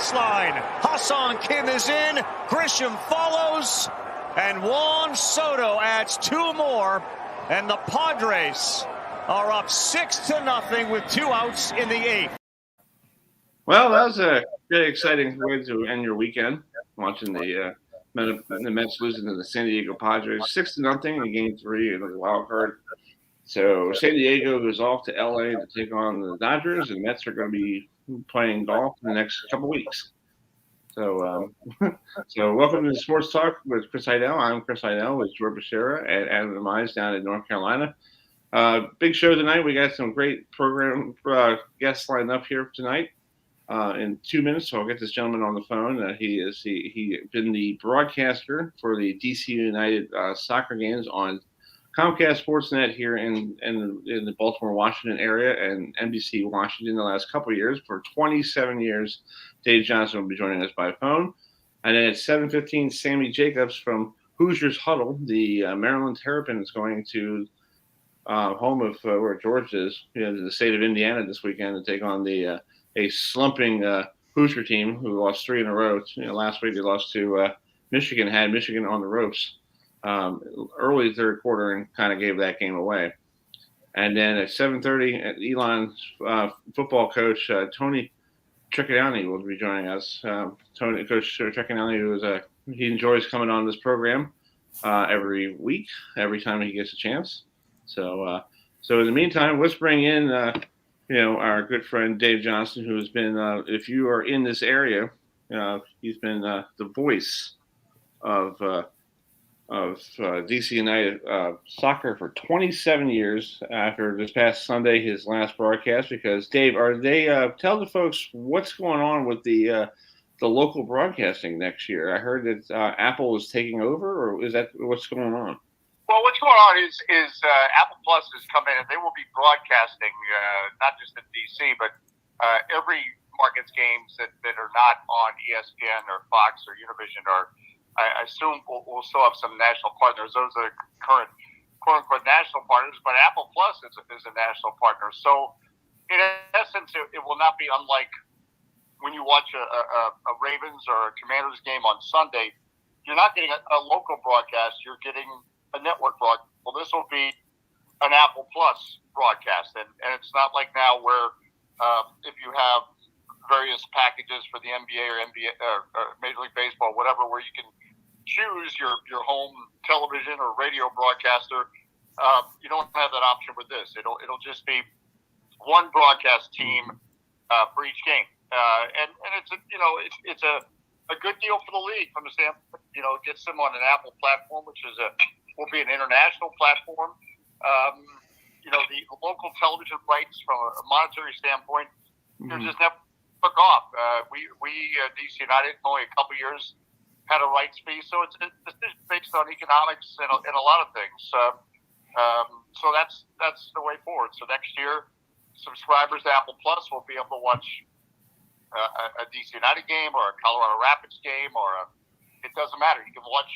baseline. Hassan Kim is in. Grisham follows. And Juan Soto adds 2 more. And the Padres are up 6-0 with 2 outs in the 8th. Well, that was a very exciting way to end your weekend, watching the Mets losing to the San Diego Padres 6-0 in Game 3 of the wild card. So San Diego goes off to LA to take on the Dodgers, and the Mets are going to be playing golf in the next couple weeks. So, welcome to the Sports Talk with Chris Heidel. I'm Chris Heidel with George Becerra and Adam Mize down in North Carolina. Big show tonight. We got some great program guests lined up here tonight. In 2 minutes, so I'll get this gentleman on the phone. He been the broadcaster for the DC United soccer games on Comcast Sportsnet here in the Baltimore, Washington area, and NBC Washington the last couple of years. For 27 years, Dave Johnson will be joining us by phone. And then at 7:15, Sammy Jacobs from Hoosiers Huddle, the Maryland Terrapins is going to home of where George is, the state of Indiana this weekend to take on a slumping Hoosier team who lost 3 in a row. Last week they lost to Michigan, had Michigan on the ropes early third quarter and kind of gave that game away. And then at 7:30, Elon's football coach, Tony Trisciani, will be joining us. Coach Trisciani, he enjoys coming on this program every week, every time he gets a chance. So in the meantime, let's bring in our good friend Dave Johnson, who has been, if you are in this area, he's been the voice of DC United soccer for 27 years. After this past Sunday, his last broadcast, because Dave, are they tell the folks what's going on with the local broadcasting next year? I heard that Apple is taking over, or is that what's going on? Well, what's going on is Apple Plus has come in, and they will be broadcasting not just in DC, but every Markets games that are not on ESPN or Fox or Univision, or I assume we'll still have some national partners. Those are current quote-unquote national partners, but Apple Plus is a national partner. So in essence, it will not be unlike when you watch a Ravens or a Commanders game on Sunday. You're not getting a local broadcast. You're getting a network broadcast. Well, this will be an Apple Plus broadcast, and it's not like now where if you have various packages for the NBA or Major League Baseball, whatever, where you can choose your home television or radio broadcaster. You don't have that option with this. It'll just be one broadcast team for each game, and it's a good deal for the league from the standpoint. It gets them on an Apple platform, which will be an international platform. The local television rights from a monetary standpoint, just never took off. We DC United, only a couple years had a rights fee, so it's a decision based on economics and a lot of things. So that's the way forward. So next year, subscribers to Apple Plus will be able to watch a DC United game or a Colorado Rapids game, it doesn't matter. You can watch.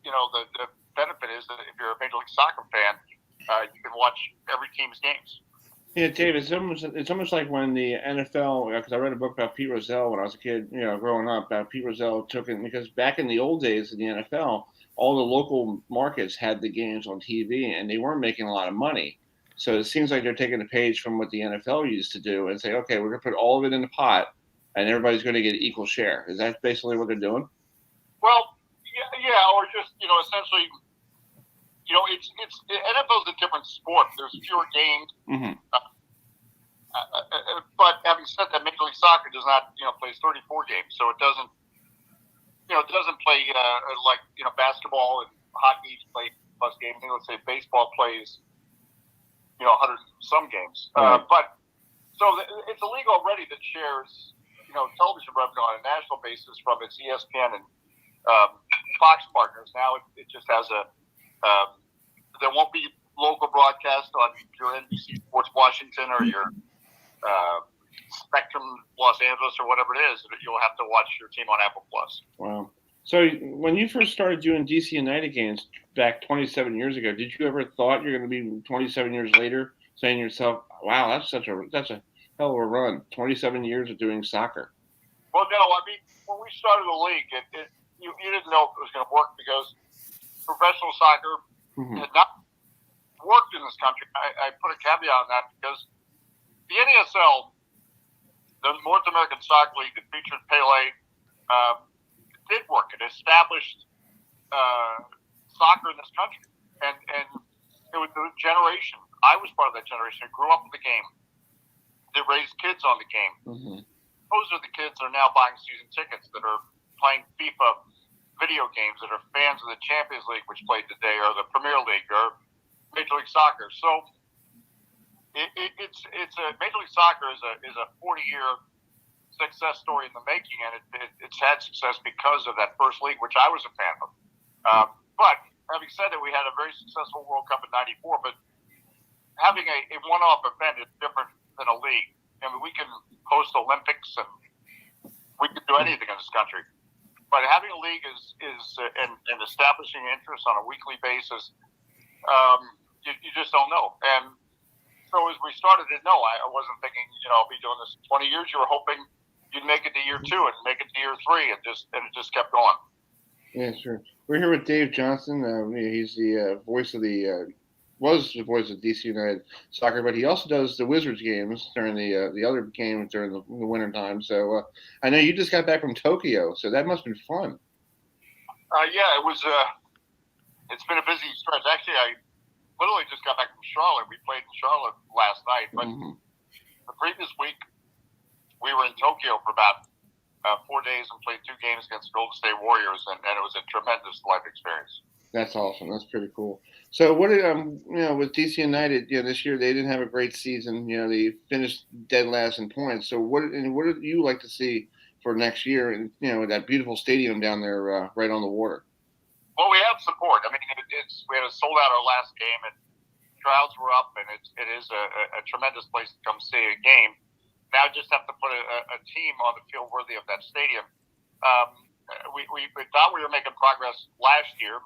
The benefit is that if you're a Major League Soccer fan, you can watch every team's games. Yeah, Dave, it's almost like when the NFL, because I read a book about Pete Rozelle when I was a kid, growing up, about Pete Rozelle because back in the old days in the NFL, all the local markets had the games on TV, and they weren't making a lot of money. So it seems like they're taking a page from what the NFL used to do and say, okay, we're going to put all of it in the pot, and everybody's going to get an equal share. Is that basically what they're doing? Well, yeah, or just, essentially, it's NFL's a different sport. There's fewer games. Mm-hmm. But having said that, Major League Soccer does not, plays 34 games, so it doesn't play like basketball and hockey play plus games. Let's say baseball plays 100 some games. Right. But so it's a league already that shares television revenue on a national basis from its ESPN and Fox partners. Now it just has there won't be local broadcast on your NBC Sports Washington or your Spectrum Los Angeles or whatever it is. You'll have to watch your team on Apple Plus. Wow. So when you first started doing DC United games back 27 years ago, did you ever thought you're going to be 27 years later saying to yourself, wow, that's a hell of a run, 27 years of doing soccer? Well, no, I mean, when we started the league, you didn't know if it was going to work because professional soccer had not worked in this country. I put a caveat on that because the NASL, the North American Soccer League that featured Pele, did work. It established soccer in this country. And it was the generation. I was part of that generation. I grew up with the game. They raised kids on the game. Those are the kids that are now buying season tickets, that are playing FIFA video games, that are fans of the Champions League, which played today, or the Premier League, or Major League Soccer. So it's Major League Soccer is a 40-year success story in the making, and it's had success because of that first league, which I was a fan of. But having said that, we had a very successful World Cup in '94, but having a one-off event is different than a league. I mean, we can host Olympics and we can do anything in this country, but having a league and establishing interest on a weekly basis, you just don't know. And so as we started it, no, I wasn't thinking, I'll be doing this 20 years. You were hoping you'd make it to year 2 and make it to year 3, and it just kept going. Yeah, sure. We're here with Dave Johnson. He's the voice of was the voice of DC United Soccer, but he also does the Wizards games during the other games during the winter time. So I know you just got back from Tokyo, so that must have been fun. Yeah, it was. It's been a busy stretch. Actually, I literally just got back from Charlotte. We played in Charlotte last night, but the previous week we were in Tokyo for about 4 days and played 2 games against Golden State Warriors, and it was a tremendous life experience. That's awesome. That's pretty cool. So what did with DC United, this year they didn't have a great season. They finished dead last in points. So what would you like to see for next year? And that beautiful stadium down there, right on the water. Well, we have support. I mean, we had sold out our last game, and crowds were up, and it is a tremendous place to come see a game. Now just have to put a team on the field worthy of that stadium. We thought we were making progress last year.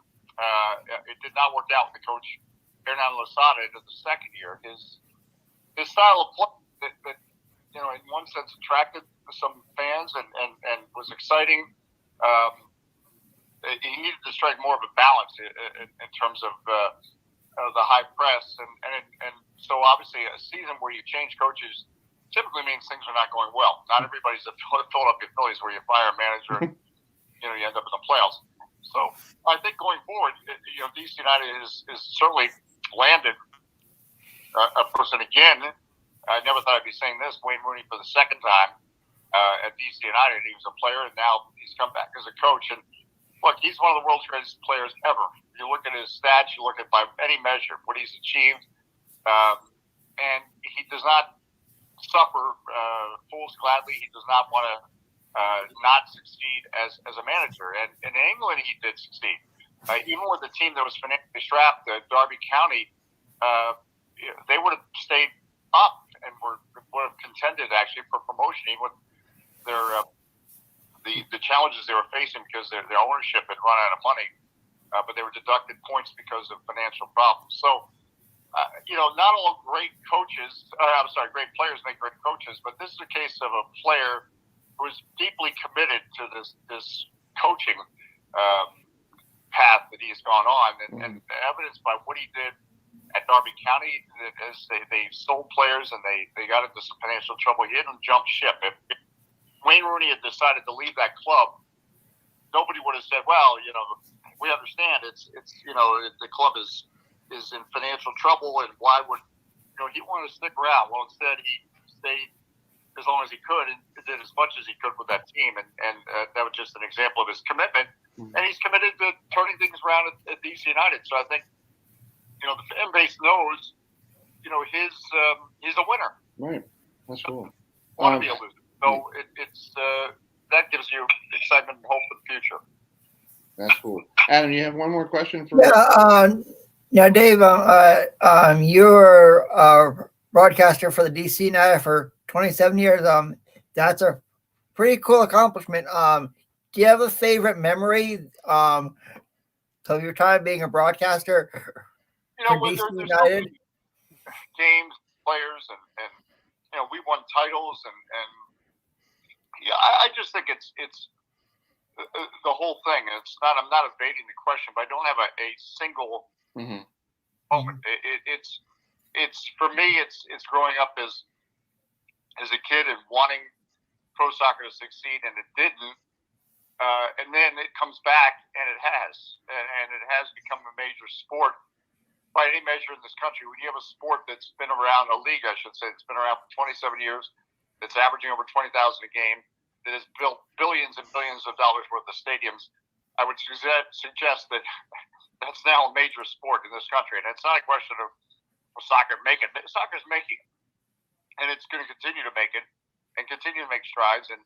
It did not work out with the coach, Hernan Losada, into the second year. His style of play that in one sense attracted some fans and was exciting. He needed to strike more of a balance in terms of the high press, and so obviously a season where you change coaches typically means things are not going well. Not everybody's the Philadelphia Phillies where you fire a manager and you end up in the playoffs. So I think going forward, DC United is certainly landed a person again. I never thought I'd be saying this, Wayne Rooney for the second time at DC United. He was a player, and now he's come back as a coach. And look, he's one of the world's greatest players ever. You look at his stats, you look at by any measure what he's achieved, and he does not suffer fools gladly. He does not want to not succeed as a manager. And in England, he did succeed. Even with a team that was financially strapped, Derby County, they would have stayed up and would have contended actually for promotion, even with their the challenges they were facing because their ownership had run out of money, but they were deducted points because of financial problems. So, not all great great players make great coaches, but this is a case of a player who is deeply committed to this coaching path that he's gone on, and evidenced by what he did at Derby County, as they sold players and they got into some financial trouble. He didn't jump ship. If Wayne Rooney had decided to leave that club, nobody would have said, "Well, we understand it's the club is in financial trouble, and why would he wanted to stick around?" Well, instead he stayed as long as he could and did as much as he could with that team, and that was just an example of his commitment. And he's committed to turning things around at DC United. So I think the fan base knows he's a winner. Right, that's cool. Want to be a loser. So it's that gives you excitement and hope for the future. That's cool. Adam, you have one more question for? Now, Dave, you're a broadcaster for the DC United for 27 years. That's a pretty cool accomplishment. Do you have a favorite memory of your time being a broadcaster for DC United? Games, players, and we won titles, and Yeah, I just think it's the whole thing. I'm not evading the question, but I don't have a single moment. It's for me. It's growing up as a kid and wanting pro soccer to succeed, and it didn't. And then it comes back, and it has become a major sport by any measure in this country. When you have a sport that's been around, a league, I should say, that's been around for 27 years, that's averaging over 20,000 a game, that has built billions and billions of dollars worth of stadiums, I would suggest that that's now a major sport in this country. And it's not a question of soccer making it. Soccer's making it, and it's going to continue to make it and continue to make strides. And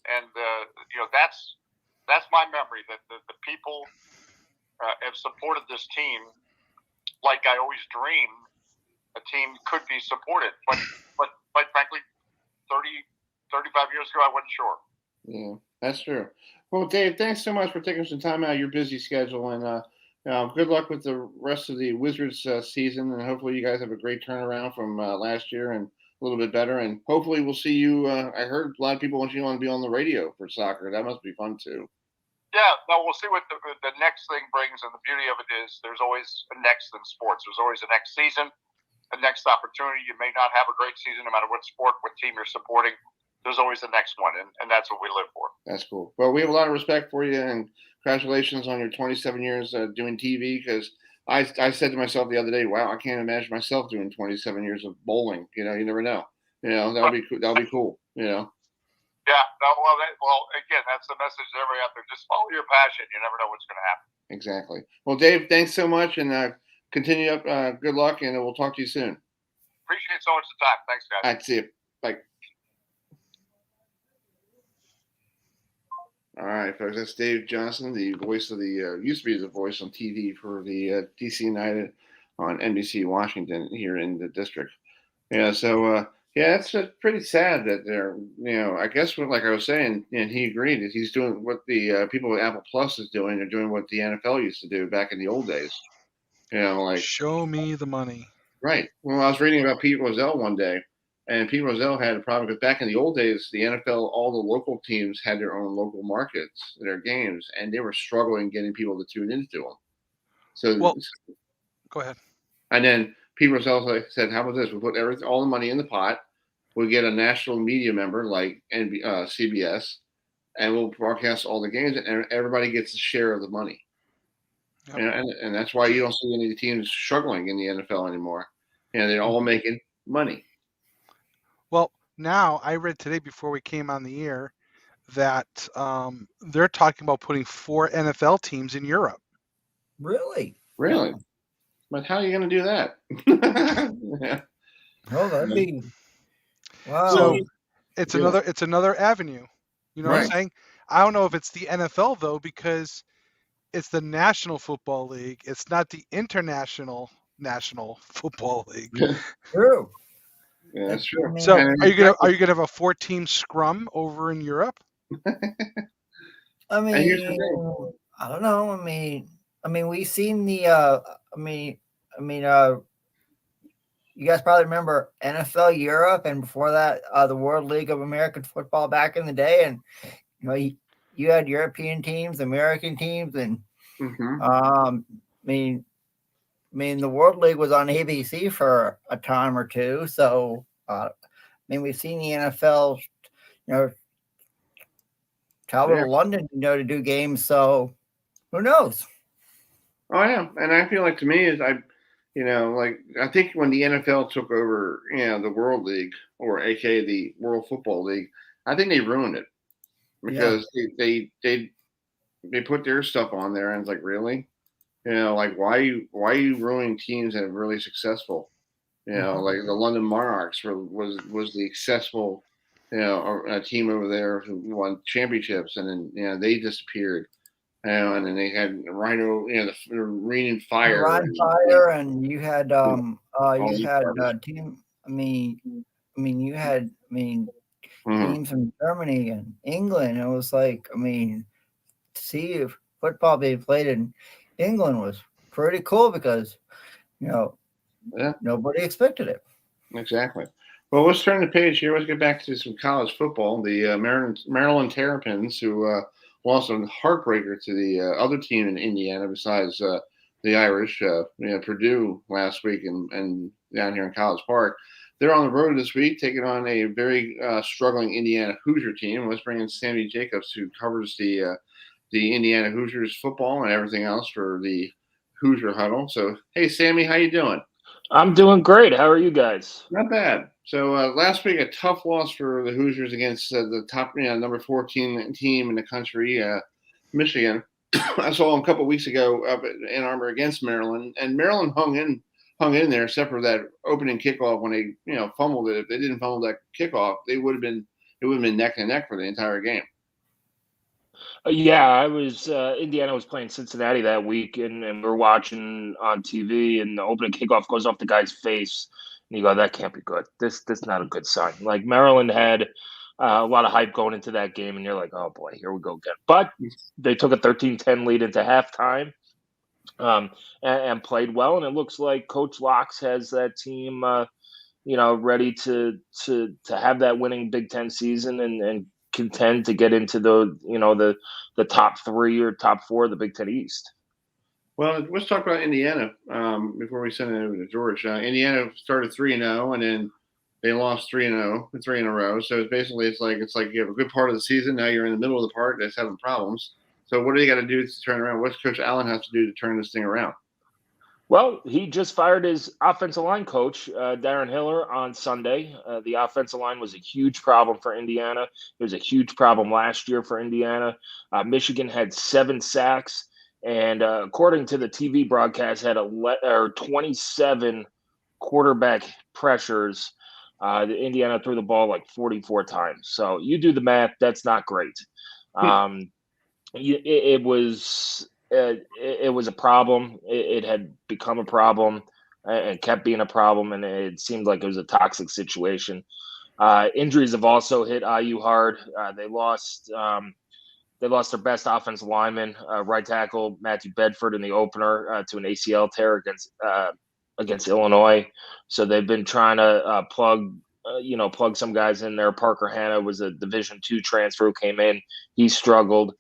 that's my memory, that the people have supported this team like I always dreamed a team could be supported. But quite frankly, 35 years ago, I wasn't sure. Yeah, that's true. Well, Dave, thanks so much for taking some time out of your busy schedule, and good luck with the rest of the Wizards season, and hopefully you guys have a great turnaround from last year and a little bit better, and hopefully we'll see you. I heard a lot of people want you to be on the radio for soccer. That must be fun too. Yeah, no, we'll see what the next thing brings, and the beauty of it is there's always a next in sports. There's always a next season, a next opportunity. You may not have a great season no matter what sport, what team you're supporting. There's always the next one, and that's what we live for. That's cool. Well, we have a lot of respect for you, and congratulations on your 27 years doing TV, because I said to myself the other day, wow, I can't imagine myself doing 27 years of bowling. You never know. That'll be cool. Yeah. Well, again, that's the message to everybody out there. Just follow your passion. You never know what's going to happen. Exactly. Well, Dave, thanks so much, and continue up. Good luck, and we'll talk to you soon. Appreciate so much the time. Thanks, guys. All right, see you. Bye. All right, folks, that's Dave Johnson, the voice of the used to be the voice on TV for the DC United on NBC Washington here in the district. Yeah, so it's pretty sad that they're, I guess like I was saying, and he agreed that he's doing what the people at Apple Plus is doing. They're doing what the NFL used to do back in the old days. Like show me the money. Right. Well, I was reading about Pete Rozelle one day. And Pete Rozelle had a problem because back in the old days, the NFL, all the local teams had their own local markets, their games, and they were struggling getting people to tune into them. So, go ahead. And then Pete Rozelle said, "How about this? We put all the money in the pot. We get a national media member like CBS, and we'll broadcast all the games, and everybody gets a share of the money." Yep. And that's why you don't see any teams struggling in the NFL anymore. They're all making money. Well, now I read today before we came on the air that they're talking about putting 4 NFL teams in Europe. Really? Really? But how are you going to do that? Yeah. Oh, that'd be wow. So it's another avenue. You know what I'm saying? I don't know if it's the NFL though, because it's the National Football League. It's not the National Football League. True. Yeah, that's true. So are you gonna have a 4-team scrum over in Europe? I mean, I don't know. I mean, we've seen the. You guys probably remember NFL Europe, and before that, the World League of American Football back in the day, and you had European teams, American teams, and the World League was on ABC for a time or two. So, we've seen the NFL, travel to London, to do games. So, who knows? Oh, yeah. And I feel like, to me, I think when the NFL took over, the World League, or AKA the World Football League, I think they ruined it because they put their stuff on there, and it's like, really? Like why are you ruining teams that are really successful? Like the London Monarchs was the successful, a team over there who won championships, and then they disappeared. And then they had Rhino, the Rain and Fire. And you had team. You had teams from Germany and England. It was like, to see if football being played in England was pretty cool because, nobody expected it. Exactly. Well, let's turn the page here. Let's get back to some college football. The Maryland Terrapins, who lost a heartbreaker to the other team in Indiana besides the Irish, Purdue last week and down here in College Park. They're on the road this week, taking on a very struggling Indiana Hoosier team. Let's bring in Sammy Jacobs, who covers the Indiana Hoosiers football and everything else for the Hoosier Huddle. So, hey, Sammy, how you doing? I'm doing great. How are you guys? Not bad. So last week, a tough loss for the Hoosiers against the top, number 14 team in the country, Michigan. I saw them a couple of weeks ago up at Ann Arbor against Maryland, and Maryland hung in there, except for that opening kickoff when they, fumbled it. If they didn't fumble that kickoff, it would have been neck and neck for the entire game. Yeah, I was. Indiana was playing Cincinnati that week, and we're watching on TV, and the opening kickoff goes off the guy's face, and you go, "That can't be good. This not a good sign." Like Maryland had a lot of hype going into that game, and you're like, "Oh boy, here we go again." But they took a 13-10 lead into halftime, and played well, and it looks like Coach Locks has that team, ready to have that winning Big Ten season and contend to get into the top 3 or top 4 of the Big Ten East. Well, let's talk about Indiana before we send it over to George. Indiana started 3-0, and then they lost 3-0, 3 in a row. So it's like you have a good part of the season. Now you're in the middle of the part that's having problems. So what do you got to do to turn around? What's Coach Allen have to do to turn this thing around? Well, he just fired his offensive line coach, Darren Hiller, on Sunday. The offensive line was a huge problem for Indiana. It was a huge problem last year for Indiana. Michigan had 7 sacks, and according to the TV broadcast, had 27 quarterback pressures. Indiana threw the ball like 44 times. So you do the math. That's not great. It was a problem. It had become a problem and kept being a problem, and it seemed like it was a toxic situation. Injuries have also hit IU hard. They lost their best offensive lineman, right tackle Matthew Bedford, in the opener to an ACL tear against Illinois. So they've been trying to plug some guys in there. Parker Hanna was a Division II transfer who came in. He struggled.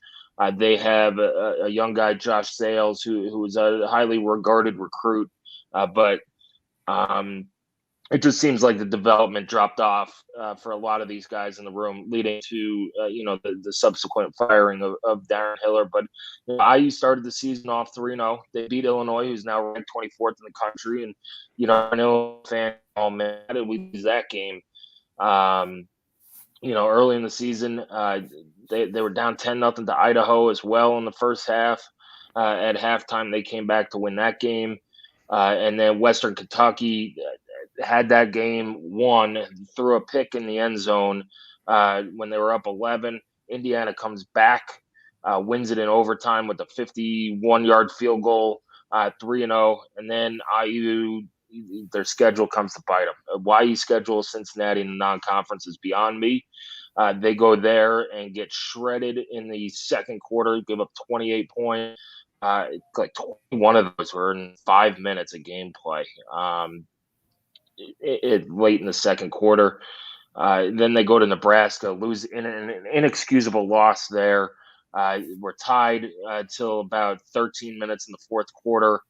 They have a young guy, Josh Sales, who was a highly regarded recruit, but it just seems like the development dropped off for a lot of these guys in the room, leading to the subsequent firing of Darren Hiller. But IU started the season off 3-0. They beat Illinois, who's now ranked 24th in the country, and an Illinois fan all mad and we lose that game. Early in the season, they were down 10-0 to Idaho as well in the first half. At halftime, they came back to win that game. And then Western Kentucky had that game won, threw a pick in the end zone when they were up 11. Indiana comes back, wins it in overtime with a 51-yard field goal, 3-0. And then IU, their schedule comes to bite them. Why you schedule Cincinnati in the non-conference is beyond me. They go there and get shredded in the second quarter, give up 28 points. Like 21 of those were in 5 minutes of gameplay. Late in the second quarter. Then they go to Nebraska, lose in an inexcusable loss there. We're tied till about 13 minutes in the fourth quarter.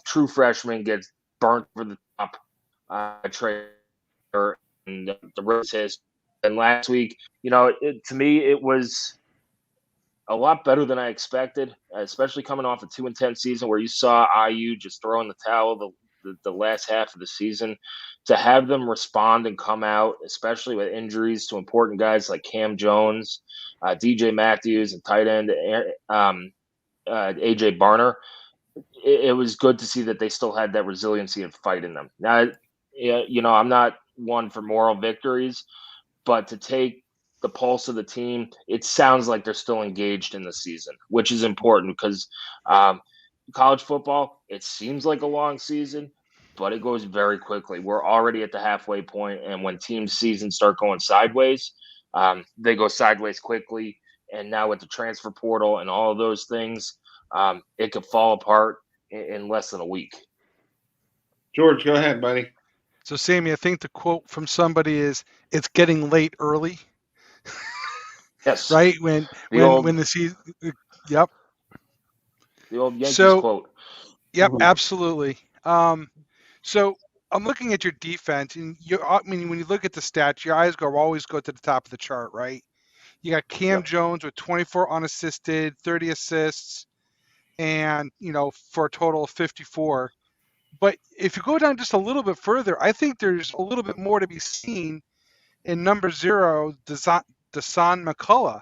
True freshman gets burnt for the top trailer, and the rest is. And last week, to me, it was a lot better than I expected, especially coming off a 2-10 season where you saw IU just throwing the towel the last half of the season. To have them respond and come out, especially with injuries to important guys like Cam Jones, DJ Matthews, and tight end AJ Barner, it was good to see that they still had that resiliency and fight in them. Now, I'm not one for moral victories, but to take the pulse of the team, it sounds like they're still engaged in the season, which is important because college football, it seems like a long season, but it goes very quickly. We're already at the halfway point, and when team seasons start going sideways, they go sideways quickly. And now with the transfer portal and all of those things, it could fall apart in less than a week. George, go ahead, buddy. So, Sammy, I think the quote from somebody is, "It's getting late early." Yes. Right when the season. Yep. The old Yankees quote. Yep, absolutely. So I'm looking at your defense, and when you look at the stats, your eyes always go to the top of the chart, right? You got Cam Jones with 24 unassisted, 30 assists, and for a total of 54. But if you go down just a little bit further, I think there's a little bit more to be seen in number 0, Dasan McCullough,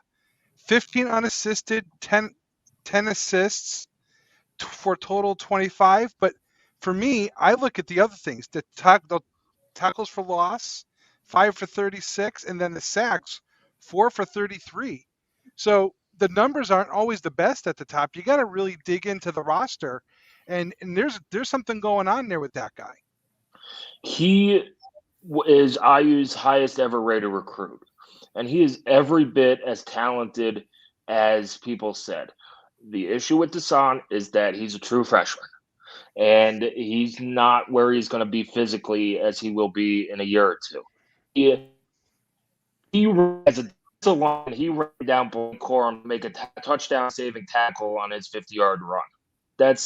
15 unassisted, 10 assists for total 25. But for me, I look at the other things: the tackles for loss, 5 for 36, and then the sacks, 4 for 33. So the numbers aren't always the best at the top. You got to really dig into the roster, and there's something going on there with that guy. He is IU's highest ever rated recruit, and he is every bit as talented as people said. The issue with Dasan is that he's a true freshman, and he's not where he's going to be physically as he will be in a year or two. He ran down Corum to make a touchdown-saving tackle on his 50-yard run. It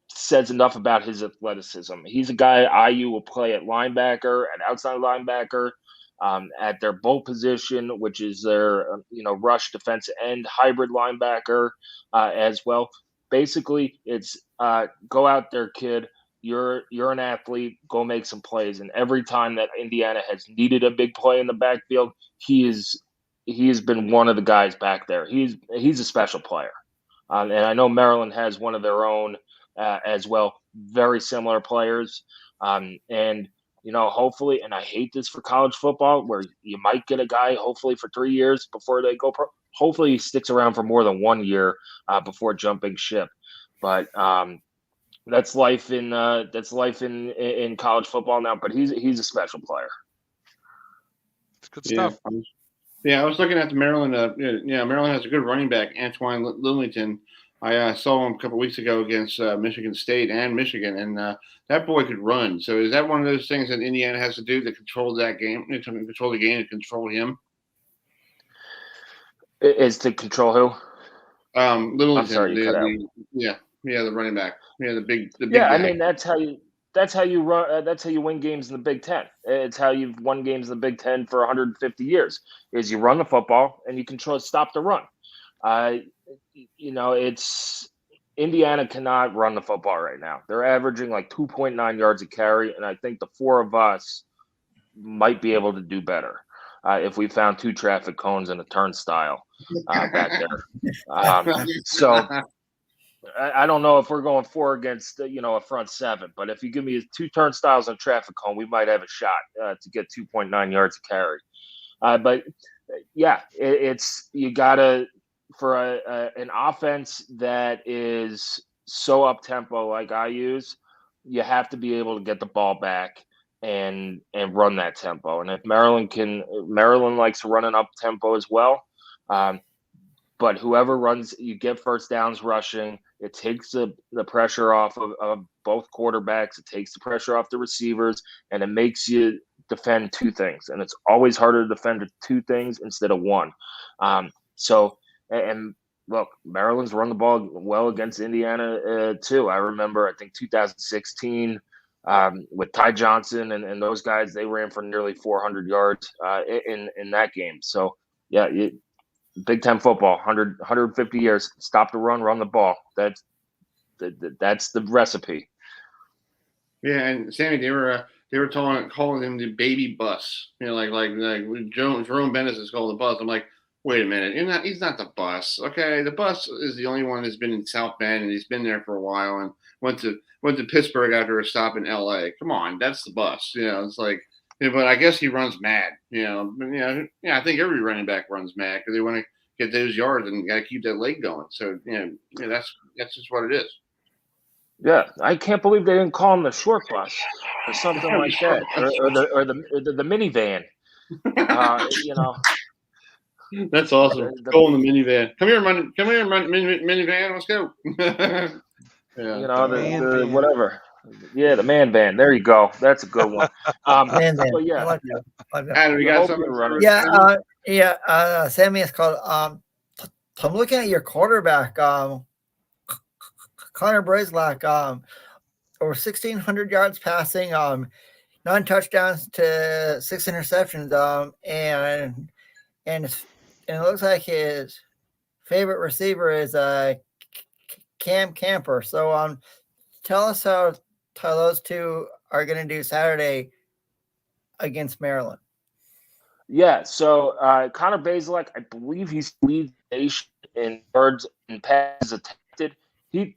says enough about his athleticism. He's a guy IU will play at linebacker, at outside linebacker, at their bowl position, which is their rush defensive end hybrid linebacker as well. Basically, it's go out there, kid. You're an athlete. Go make some plays. And every time that Indiana has needed a big play in the backfield, he has been one of the guys back there. He's a special player. And I know Maryland has one of their own as well, very similar players. And hopefully, and I hate this for college football, where you might get a guy hopefully for 3 years before they go pro. Hopefully, he sticks around for more than 1 year before jumping ship. But that's life in college football now. But he's a special player. It's good stuff. Yeah, I was looking at the Maryland. Maryland has a good running back, Antoine Lillington. I saw him a couple of weeks ago against Michigan State and Michigan, and that boy could run. So is that one of those things that Indiana has to do to control that game, to control the game and control him? Is to control who? Lillington. I'm sorry, you cut out. The running back. Yeah, the big. Yeah, guy. I mean that's how you run. That's how you win games in the Big Ten. It's how you've won games in the Big Ten for 150 years. Is you run the football and you control, stop the run. It's Indiana cannot run the football right now. They're averaging like 2.9 yards a carry, and I think the four of us might be able to do better if we found 2 traffic cones and a turnstile back there. So. I don't know if we're going 4 against a front 7, but if you give me 2 turnstiles and traffic cone, we might have a shot to get 2.9 yards a carry. But yeah, it's you gotta for an offense that is so up tempo like I use, you have to be able to get the ball back and run that tempo. And if Maryland likes running up tempo as well. But whoever runs, you get first downs rushing. It takes the pressure off of both quarterbacks. It takes the pressure off the receivers, and it makes you defend 2 things. And it's always harder to defend 2 things instead of 1. And look, Maryland's run the ball well against Indiana too. I remember, I think 2016 with Ty Johnson and those guys, they ran for nearly 400 yards in that game. So yeah, Big Ten football, 150 years. Stop the run the ball. That's the recipe. Yeah, and Sammy, they were calling him the baby bus. Like Jerome Bennis is called the bus. I'm like, wait a minute, he's not the bus. Okay, the bus is the only one that's been in South Bend and he's been there for a while and went to Pittsburgh after a stop in L.A. Come on, that's the bus. It's like. Yeah, but I guess he runs mad, I think every running back runs mad because they want to get those yards and got to keep that leg going. So, that's just what it is. Yeah, I can't believe they didn't call him the short bus or something like that, or the minivan. That's awesome. Go in the minivan. Come here, run minivan. Let's go. Whatever. Yeah, the man band. There you go. That's a good one. Man. But yeah, I like that. I like that. Adam, you got hope something you're running. Yeah, Sammy is called. I'm looking at your quarterback, Connor Brazelak, over 1,600 yards passing, 9 touchdowns to 6 interceptions, and it looks like his favorite receiver is Calver. So tell us how those two are going to do Saturday against Maryland. Yeah, so Connor Bazelak, I believe he's leads the nation in yards and passes attempted.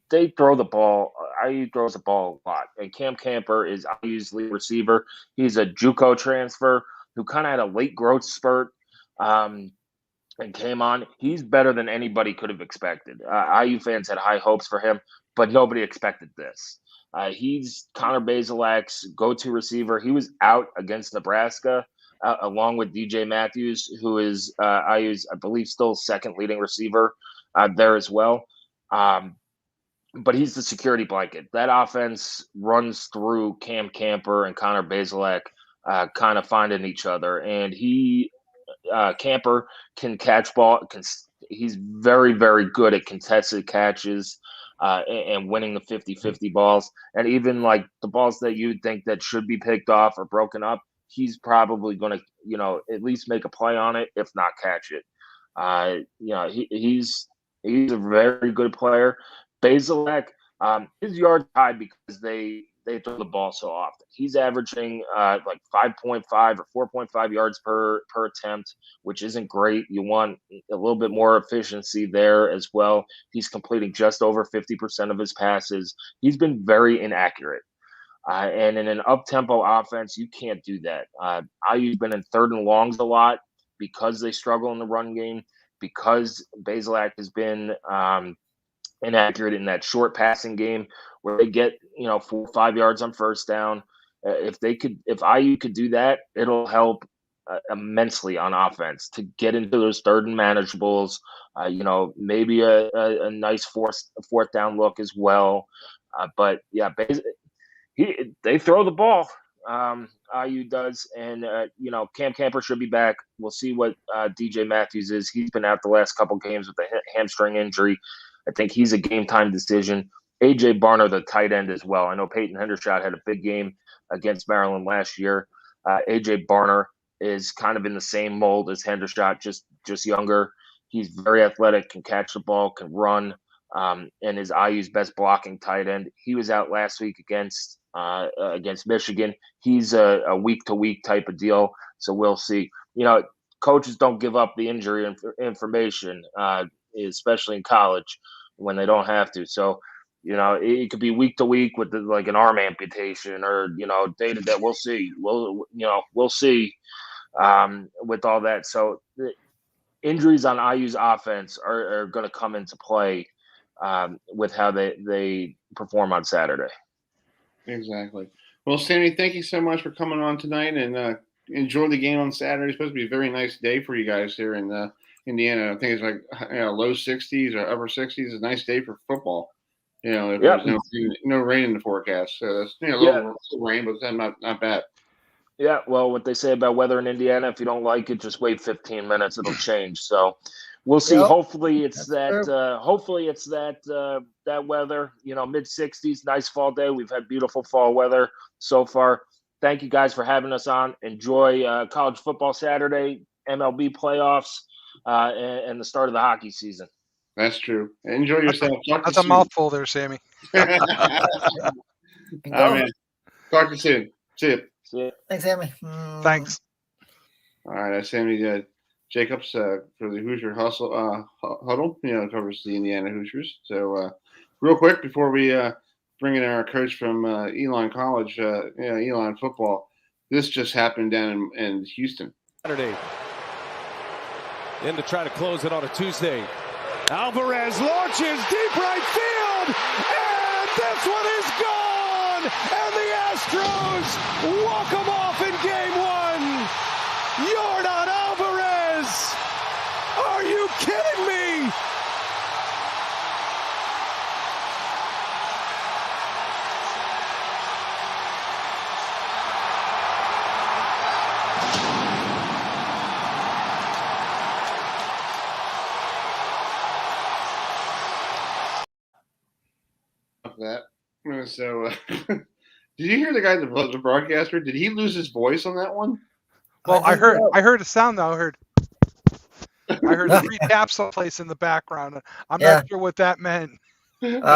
They throw the ball. IU throws the ball a lot. And Calver is IU's lead receiver. He's a JUCO transfer who kind of had a late growth spurt and came on. He's better than anybody could have expected. IU fans had high hopes for him, but nobody expected this. He's Connor Bazelak's go-to receiver. He was out against Nebraska. Along with DJ Matthews, who is IU's, I believe, still second leading receiver there as well. But he's the security blanket. That offense runs through Calver and Connor Bazelak kind of finding each other. And Calver can catch ball. He's very, very good at contested catches and winning the 50-50 balls. And even like the balls that you would think that should be picked off or broken up, he's probably going to, at least make a play on it, if not catch it. He's a very good player. Bazelak, his yards high because they throw the ball so often. He's averaging like 5.5 or 4.5 yards per attempt, which isn't great. You want a little bit more efficiency there as well. He's completing just over 50% of his passes. He's been very inaccurate. And in an up-tempo offense, you can't do that. IU's been in third and longs a lot because they struggle in the run game, because Bazelak has been inaccurate in that short passing game where they get 4 or 5 yards on first down. If IU could do that, it'll help immensely on offense to get into those third and manageables. Maybe a nice fourth down look as well. But yeah, they throw the ball. IU does, and Calver should be back. We'll see what DJ Matthews is. He's been out the last couple games with a hamstring injury. I think he's a game time decision. AJ Barner, the tight end, as well. I know Peyton Hendershot had a big game against Maryland last year. AJ Barner is kind of in the same mold as Hendershot, just younger. He's very athletic, can catch the ball, can run, and is IU's best blocking tight end. He was out last week against Michigan. He's a week-to-week type of deal, so we'll see. Coaches don't give up the injury information, especially in college when they don't have to. So, it could be week to week with like an arm amputation or, day to day. We'll see. We'll see with all that. So the injuries on IU's offense are going to come into play with how they perform on Saturday. Exactly. Well, Sammy, thank you so much for coming on tonight, and enjoy the game on Saturday. It's supposed to be a very nice day for you guys here in Indiana. I think it's like low 60s or upper 60s. It's a nice day for football. If there's no rain in the forecast, so that's a little rain, but that's not bad. Yeah, well, what they say about weather in Indiana, if you don't like it, just wait 15 minutes; it'll change. So we'll see. Yep. Hopefully, it's that. Hopefully, it's that weather. Mid 60s, nice fall day. We've had beautiful fall weather so far. Thank you guys for having us on. Enjoy college football Saturday, MLB playoffs, and the start of the hockey season. That's true. Enjoy yourself. That's a mouthful there, Sammy. All right, man. Talk to you soon. See you. See ya. Thanks, Sammy. Thanks. All right, that's Sammy Jacobs for the Hoosier Huddle. Covers the Indiana Hoosiers. So, real quick before we bring in our coach from Elon College, Elon football. This just happened down in Houston. Saturday. In to try to close it on a Tuesday. Alvarez launches deep right field, and this one is gone, and the Astros walk them off in game one. Yordan Alvarez, are you kidding me? off that. So, did you hear the guy, the broadcaster? Did he lose his voice on that one? Well, I heard a sound though. I heard 3 taps someplace in the background. I'm not sure what that meant. He's like,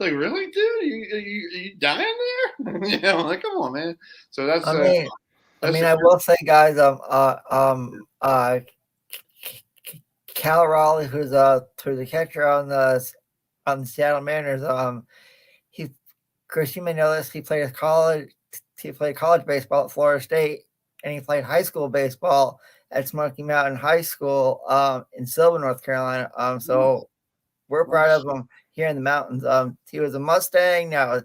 really, dude? Are you dying there? Yeah, I'm like, come on, man. So that's. I will say, guys, Cal Raleigh, who's the catcher on the Seattle Mariners, Chris, you may know this. He played college baseball at Florida State, and he played high school baseball at Smoky Mountain High School in Sylvan, North Carolina. So we're proud of him here in the mountains. He was a Mustang, now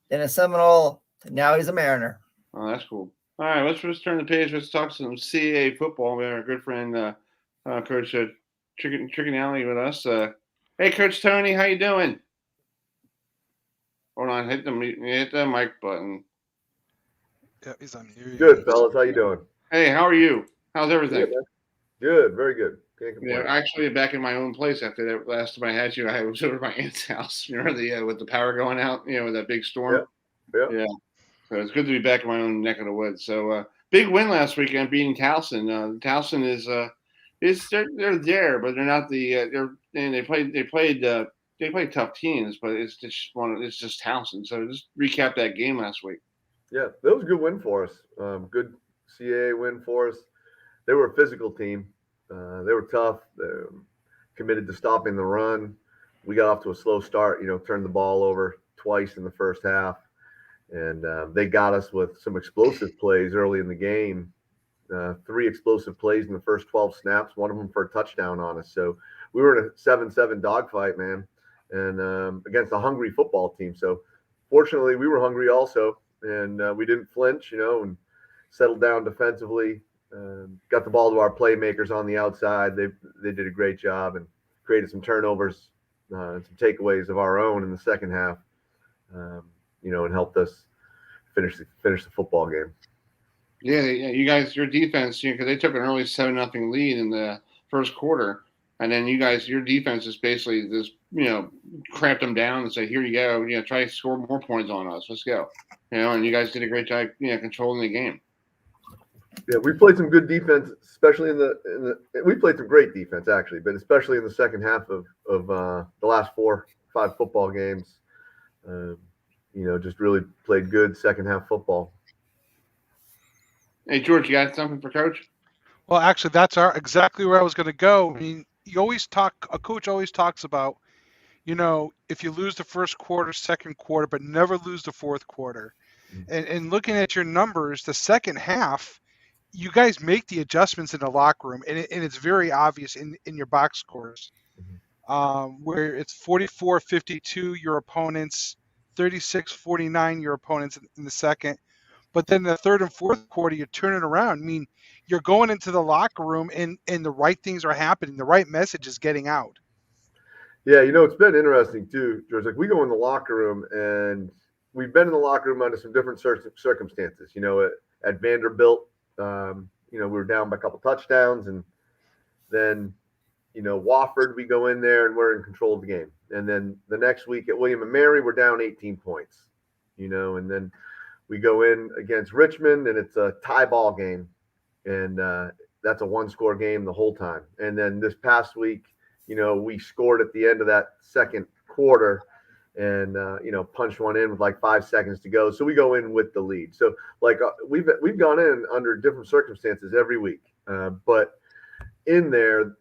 then a Seminole, now he's a Mariner. Oh, that's cool. All right, let's just turn the page. Let's talk some CAA football. We have our good friend Coach Trisciani with us. Hey, Coach Tony, how you doing? Hold on, hit the mic button. Yeah, he's on mute. Good, fellas. How you doing? Hey, how are you? How's everything? Good, very good. Can't complain. Yeah, actually, back in my own place after that last time I had you, I was over at my aunt's house. You know, with the power going out, with that big storm. Yeah. So it's good to be back in my own neck of the woods. So big win last weekend, beating Towson. Towson is they're there, but they're not they played tough teams, but it's just Towson. So just recap that game last week. Yeah, that was a good win for us. Good CAA win for us. They were a physical team. They were tough. They were committed to stopping the run. We got off to a slow start. Turned the ball over twice in the first half, and they got us with some explosive plays early in the game. 3 explosive plays in the first 12 snaps. One of them for a touchdown on us. So we were in a 7-7 dogfight, man, and against a hungry football team. So fortunately, we were hungry also. And we didn't flinch, and settled down defensively. Got the ball to our playmakers on the outside. They did a great job and created some turnovers and some takeaways of our own in the second half, and helped us finish the football game. Yeah, you guys, your defense, because they took an early 7-0 lead in the first quarter, and then your defense is basically just cramped them down and say, here you go, try to score more points on us. Let's go. And you guys did a great job, controlling the game. Yeah, we played some good defense, especially we played some great defense actually, but especially in the second half of the last 4-5 football games. Just really played good second half football. Hey George, you got something for Coach? Well, actually, that's exactly where I was going to go. I mean, a coach always talks about, if you lose the first quarter, second quarter, but never lose the fourth quarter. And looking at your numbers, the second half, you guys make the adjustments in the locker room, and it's very obvious in your box scores, where it's 44-52 your opponents, 36-49 your opponents in the second. But then the third and fourth quarter, you turn it around. I mean, you're going into the locker room, and the right things are happening. The right message is getting out. Yeah, it's been interesting too, George. Like we go in the locker room, and we've been in the locker room under some different circumstances. At Vanderbilt, we were down by a couple touchdowns, and then, Wofford, we go in there and we're in control of the game. And then the next week at William & Mary, we're down 18 points, and then we go in against Richmond, and it's a tie ball game, and that's a 1-score game the whole time. And then this past week, we scored at the end of that second quarter and, punched one in with like 5 seconds to go. So we go in with the lead. So we've gone in under different circumstances every week. But in there,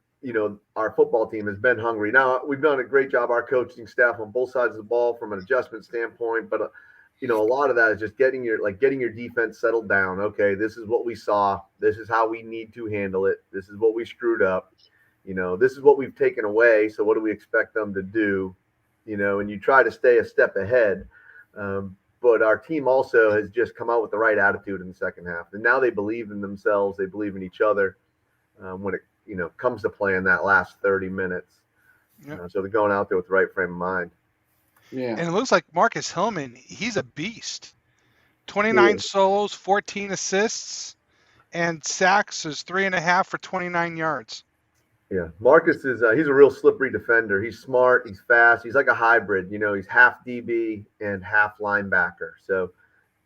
our football team has been hungry. Now we've done a great job, our coaching staff on both sides of the ball from an adjustment standpoint, but a lot of that is just getting your defense settled down. Okay, this is what we saw. This is how we need to handle it. This is what we screwed up. This is what we've taken away. So what do we expect them to do? And you try to stay a step ahead. But our team also has just come out with the right attitude in the second half. And now they believe in themselves. They believe in each other when it, comes to playing that last 30 minutes. Yep. So they're going out there with the right frame of mind. Yeah. And it looks like Marcus Hillman, he's a beast. 29 solos, 14 assists, and sacks is 3.5 for 29 yards. Yeah, Marcus is he's a real slippery defender. He's smart, he's fast, he's like a hybrid. He's half DB and half linebacker. So,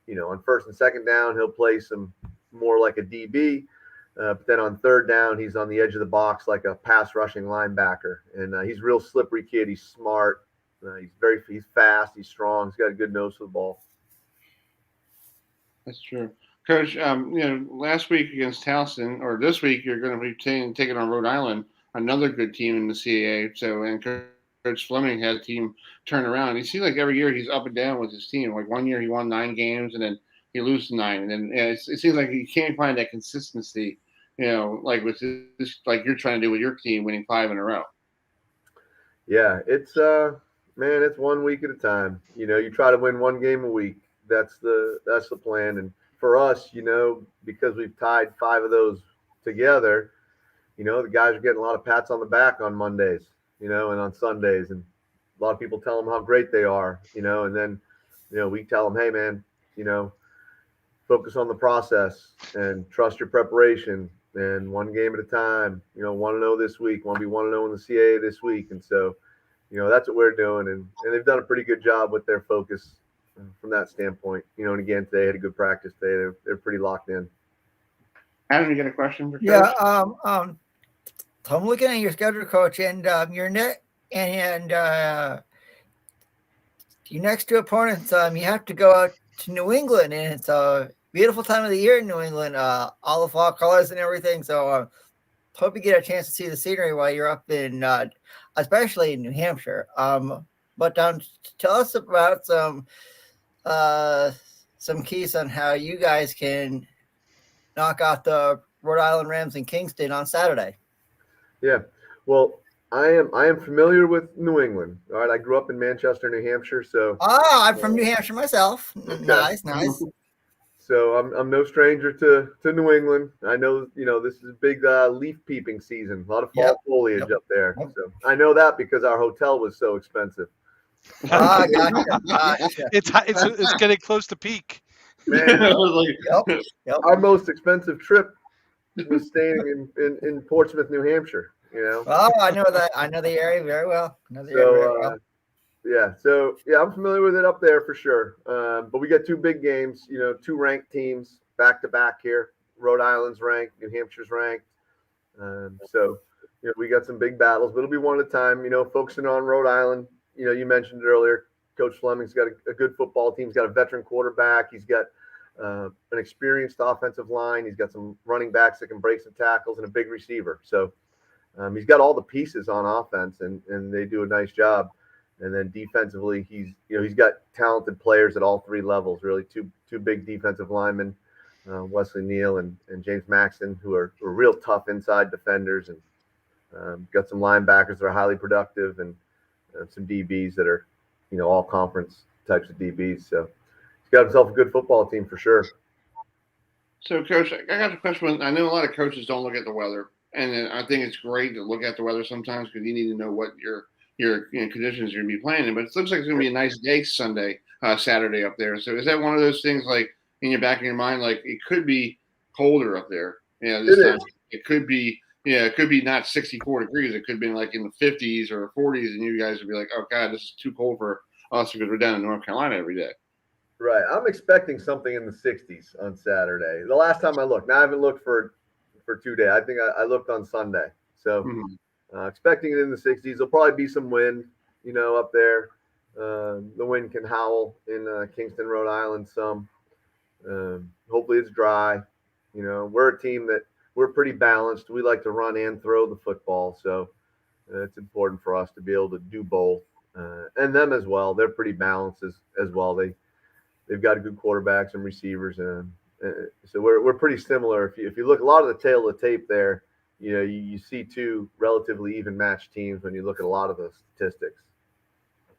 on first and second down, he'll play some more like a DB. But then on third down, he's on the edge of the box like a pass rushing linebacker. And he's a real slippery kid. He's smart. He's fast. He's strong. He's got a good nose for the ball. That's true. Coach, last week against Towson, or this week, you're going to be taking on Rhode Island, another good team in the CAA. So, and Coach Fleming had a team turn around. It seems like every year he's up and down with his team. Like one year he won 9 games, and then he loses 9. And then it seems like he can't find that consistency, like with this, like you're trying to do with your team, winning 5 in a row. Yeah, it's it's 1 week at a time. You try to win 1 game a week. That's the plan. And for us, because we've tied 5 of those together, the guys are getting a lot of pats on the back on Mondays, and on Sundays, and a lot of people tell them how great they are, and then, we tell them, hey man, focus on the process and trust your preparation and 1 game at a time, 1-0 this week, want to be 1-0 in the CAA this week. And so, that's what we're doing. And they've done a pretty good job with their focus from that standpoint, and again, today had a good practice day. They're pretty locked in. Adam, you got a question for Coach? Yeah. So I'm looking at your schedule, Coach, and your next 2 opponents, you have to go out to New England, and it's a beautiful time of the year in New England, all the fall colors and everything. So hope you get a chance to see the scenery while you're up in, especially in New Hampshire. But tell us about some keys on how you guys can knock out the Rhode Island Rams in Kingston on Saturday. Yeah, well, I am familiar with New England. All right, I grew up in Manchester, New Hampshire. So I'm from New Hampshire myself. Okay. Nice. So I'm no stranger to New England. I know this is big leaf peeping season. A lot of fall foliage up there. So I know that because our hotel was so expensive. Gotcha. It's getting close to peak. Man, Yep. our most expensive trip was staying in Portsmouth, New Hampshire. Oh, I know that. I know the area very well. I'm familiar with it up there for sure. But we got 2 big games. 2 ranked teams back to back here. Rhode Island's ranked, New Hampshire's ranked. We got some big battles, but it'll be 1 at a time. Focusing on Rhode Island. You mentioned it earlier. Coach Fleming's got a good football team. He's got a veteran quarterback. He's got an experienced offensive line. He's got some running backs that can break some tackles and a big receiver. So he's got all the pieces on offense, and they do a nice job. And then defensively, he's got talented players at all 3 levels. Really, two big defensive linemen, Wesley Neal and James Maxton, who are real tough inside defenders, and got some linebackers that are highly productive, and some DBs that are, all conference types of DBs. So he's got himself a good football team for sure. So, Coach, I got a question. I know a lot of coaches don't look at the weather, and I think it's great to look at the weather sometimes because you need to know what your conditions you're going to be playing in. But it looks like it's going to be a nice day Saturday up there. So is that one of those things like in your back of your mind, like it could be colder up there? This time it could be. It could be not 64 degrees. It could be like in the 50s or 40s, and you guys would be like, "Oh God, this is too cold for us because we're down in North Carolina every day." Right. I'm expecting something in the 60s on Saturday. The last time I looked, now I haven't looked for 2 days. I think I looked on Sunday. So expecting it in the 60s. There'll probably be some wind, up there. The wind can howl in Kingston, Rhode Island some. Hopefully it's dry. We're a team that we're pretty balanced. We like to run and throw the football. So it's important for us to be able to do both. And them as well. They're pretty balanced as well. They've got good quarterbacks and receivers. So we're pretty similar. If you look a lot of the tail of the tape there, you see 2 relatively even matched teams when you look at a lot of the statistics.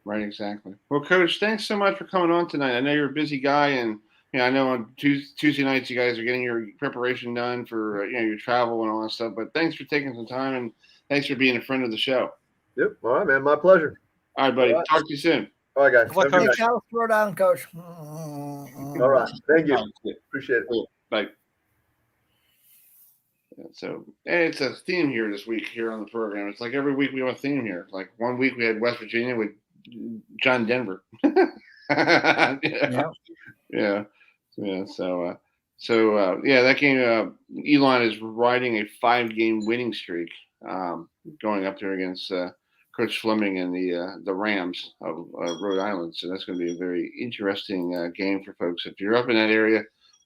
Right, exactly. Well, Coach, thanks so much for coming on tonight. I know you're a busy guy, and I know on Tuesday nights you guys are getting your preparation done for your travel and all that stuff. But thanks for taking some time, and thanks for being a friend of the show. Yep. All right, man. My pleasure. All right, buddy. All right. Talk to you soon. All right, guys. Thanks, Rhode Island, Coach. All right. Thank you. Appreciate it. Bye. So and it's a theme here this week here on the program. It's like every week we have a theme here. Like one week we had West Virginia with John Denver. Yeah. So that game. Elon is riding a 5-game winning streak, going up there against Coach Fleming and the Rams of Rhode Island. So that's going to be a very interesting game for folks. If you're up in that area,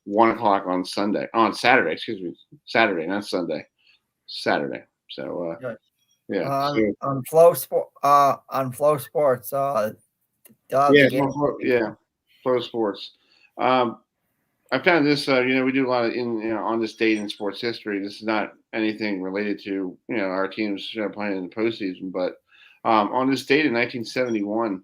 1:00 on Saturday. Excuse me, Saturday, not Sunday. Saturday. So on Flow Sports. Flow Sports. I found this. We do a lot of on this date in sports history. This is not anything related to our teams playing in the postseason, but on this date in 1971,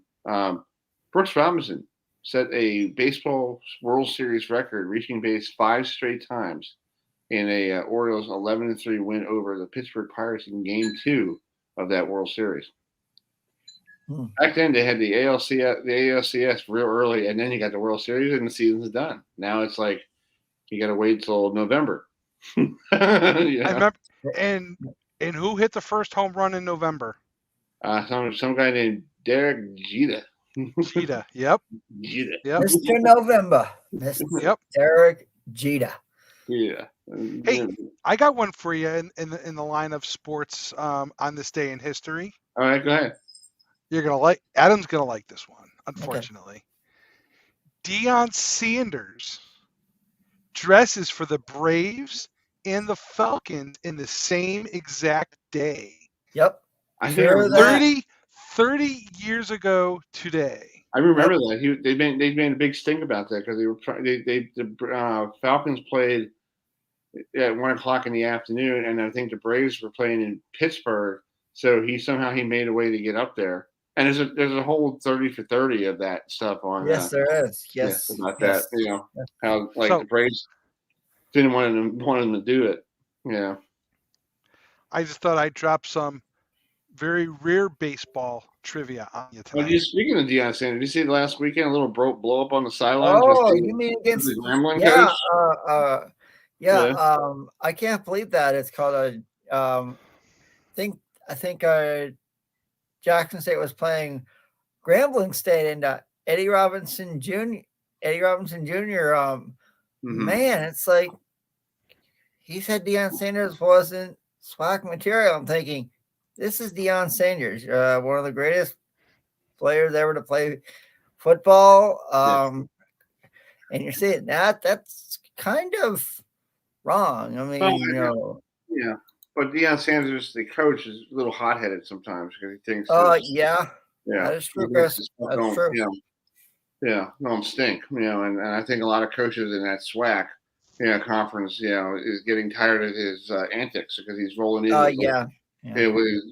Brooks Robinson set a baseball World Series record, reaching base 5 straight times in a Orioles 11-3 win over the Pittsburgh Pirates in Game 2 of that World Series. Back then, they had the ALCS real early, and then you got the World Series, and the season's done. Now it's like you got to wait till November. I remember, and who hit the first home run in November? Some guy named Derek Jeter. Jeter, yep. Jeter. Yep. Mr. November. Yep. Derek Jeter. Yeah. Hey, I got one for you in the line of sports on this day in history. All right, go ahead. Adam's gonna like this one, unfortunately. Okay. Deion Sanders dresses for the Braves and the Falcons in the same exact day. Yep. I think 30 years ago today. I remember that. They made a big sting about that because the Falcons played at 1:00 in the afternoon, and I think the Braves were playing in Pittsburgh. So he made a way to get up there. And there's a whole 30 for 30 of that stuff on. Yes, there is. Yes, about that. How the Braves didn't want them to do it. Yeah. I just thought I'd drop some very rare baseball trivia on you tonight. Well, speaking of Deion Sanders, did you see last weekend a little blow up on the sidelines? Oh, you mean against the Grambling coach? I can't believe that. It's called I think Jackson State was playing Grambling State, and Eddie Robinson Jr. Man, it's like he said Deion Sanders wasn't SWAC material. I'm thinking, this is Deion Sanders, one of the greatest players ever to play football. And you're saying that's kind of wrong. I mean, Yeah. But Deion Sanders, the coach, is a little hot-headed sometimes because he thinks. Yeah, that is true, Chris. That's true. Don't stink. And I think a lot of coaches in that SWAC, conference, is getting tired of his antics because he's rolling in.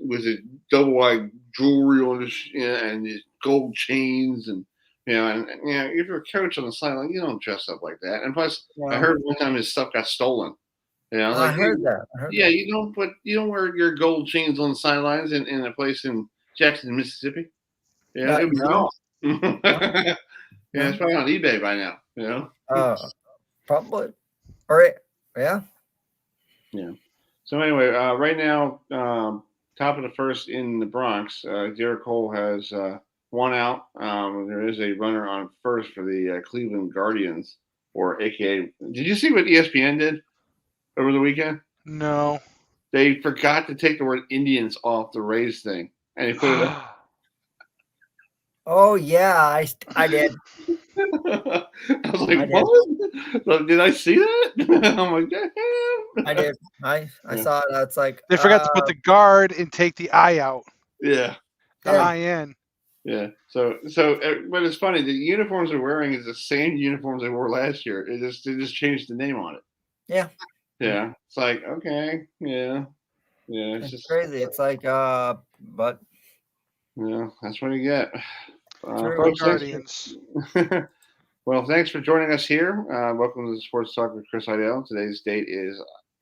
With his double-wide jewelry on his and his gold chains and. If you're a coach on the sideline, you don't dress up like that. And plus, I heard one time his stuff got stolen. I heard that. You don't wear your gold chains on the sidelines in a place in Jackson, Mississippi. Yeah, it was gone. It's probably on eBay by now. Probably. All right. Yeah. Yeah. So anyway, right now, top of the first in the Bronx, Derek Cole has 1 out. There is a runner on first for the Cleveland Guardians, or AKA. Did you see what ESPN did over the weekend? No. They forgot to take the word Indians off the Rays thing, and they put it up. Oh, yeah, I did. I was like, what? Did I see that? I'm like, damn. I did. I saw it. It's like they forgot to put the guard and take the I out. Yeah. The I in. Yeah. So, but it's funny. The uniforms they're wearing is the same uniforms they wore last year. They just changed the name on it. Yeah. Yeah. It's like, okay. Yeah. Yeah. It's just crazy. It's like, but. Yeah, that's what you get. Guardians. Well, thanks for joining us here. Welcome to the Sports Talk with Chris Heidel. Today's date is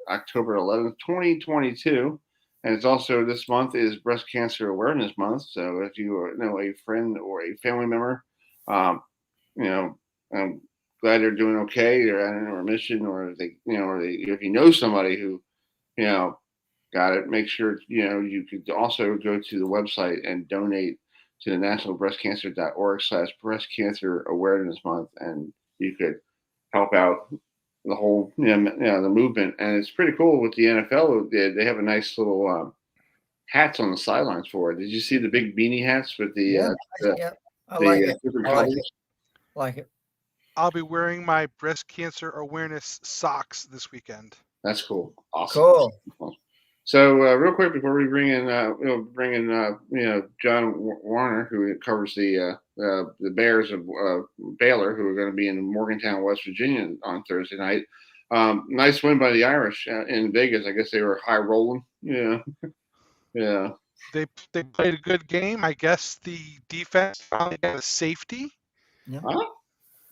October 11th, 2022. And it's also, this month is Breast Cancer Awareness Month. So if you know a friend or a family member, I'm glad they're doing okay. They're in a remission, or if you know somebody who got it. Make sure, you could also go to the website and donate to the nationalbreastcancer.org/breast cancer awareness month. And you could help out the whole, the movement. And it's pretty cool with the NFL. They have a nice little hats on the sidelines for it. Did you see the big beanie hats with the, I like it. different I like colors? it. Like it. I'll be wearing my breast cancer awareness socks this weekend. That's cool. Awesome. Cool. So real quick before we bring in John Warner, who covers the Bears of Baylor, who are going to be in Morgantown, West Virginia on Thursday night. Nice win by the Irish in Vegas. I guess they were high rolling. Yeah. They played a good game. I guess the defense finally got a safety. Yeah. Huh?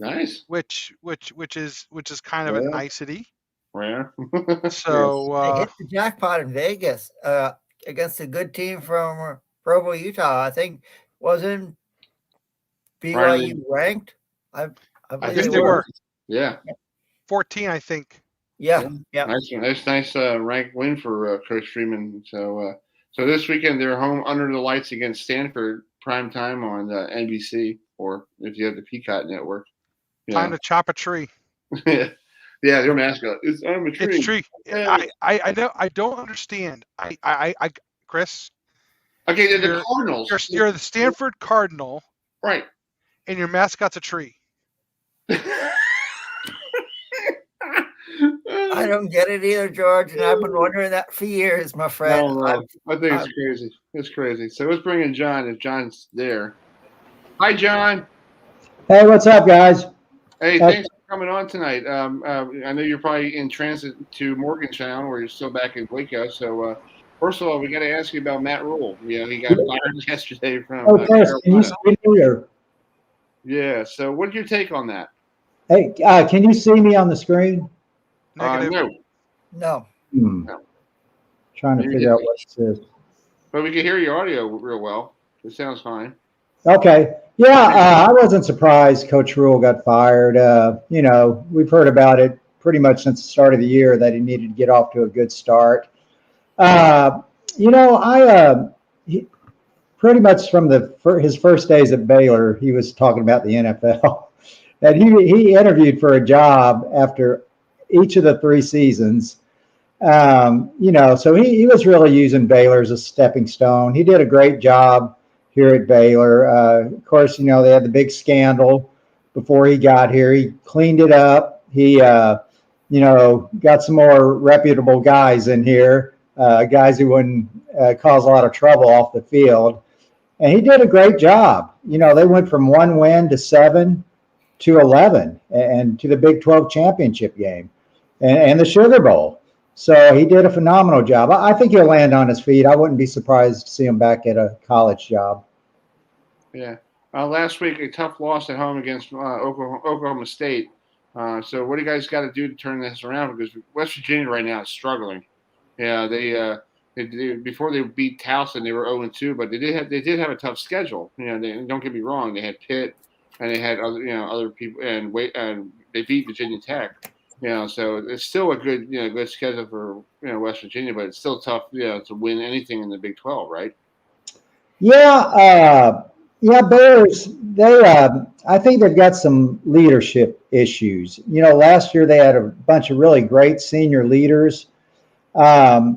Nice. Which is kind of a nicety. Yeah. So they hit the jackpot in Vegas against a good team from Provo, Utah. I think wasn't BYU ranked. I think they were. Yeah. 14, I think. Yeah. Nice ranked win for Coach Freeman. So this weekend they're home under the lights against Stanford, prime time on NBC, or if you have the Peacock network. Time to chop a tree. Yeah, their mascot is I'm a tree. It's tree. I know. I don't understand. I Chris. Okay, they're the Cardinals. You're the Stanford Cardinal, right? And your mascot's a tree. I don't get it either, George, and I've been wondering that for years, my friend. No. I think it's crazy. It's crazy. So let's bring in John if John's there. Hi, John. Hey, what's up, guys? Hey, thanks for coming on tonight. I know you're probably in transit to Morgantown, or you're still back in Waco. So, first of all, we got to ask you about Matt Rule. He got fired yesterday from Chris, can you see me? Yeah. So, what's your take on that? Hey, can you see me on the screen? No. No. Trying to figure out what it says. But we can hear your audio real well. It sounds fine. Okay. Yeah, I wasn't surprised Coach Rule got fired. We've heard about it pretty much since the start of the year that he needed to get off to a good start. He, pretty much from his first days at Baylor, he was talking about the NFL. And he interviewed for a job after each of the 3 seasons. So he was really using Baylor as a stepping stone. He did a great job here at Baylor. Of course, they had the big scandal before he got here. He cleaned it up. He, got some more reputable guys in here, guys who wouldn't cause a lot of trouble off the field. And he did a great job. They went from 1 win to 7 to 11 and to the Big 12 championship game and the Sugar Bowl. So he did a phenomenal job. I think he'll land on his feet. I wouldn't be surprised to see him back at a college job. Yeah. Last week, a tough loss at home against Oklahoma State. So what do you guys got to do to turn this around? Because West Virginia right now is struggling. Yeah, they before they beat Towson, they were 0-2, but they did have a tough schedule. Don't get me wrong, they had Pitt and they had other people, and they beat Virginia Tech. So it's still a good good schedule for West Virginia, but it's still tough to win anything in the Big 12, right? Yeah, Bears. I think they've got some leadership issues. Last year they had a bunch of really great senior leaders. I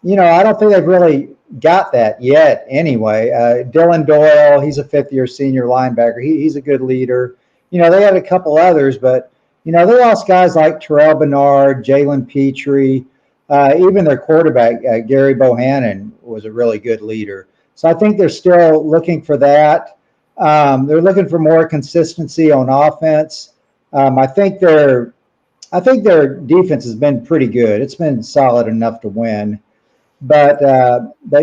don't think they've really got that yet. Anyway, Dylan Doyle, he's a 5th-year senior linebacker. He's a good leader. They had a couple others, but they lost guys like Terrell Bernard, Jalen Petrie, even their quarterback Gary Bohannon was a really good leader. So I think they're still looking for that. They're looking for more consistency on offense. I think their defense has been pretty good. It's been solid enough to win. But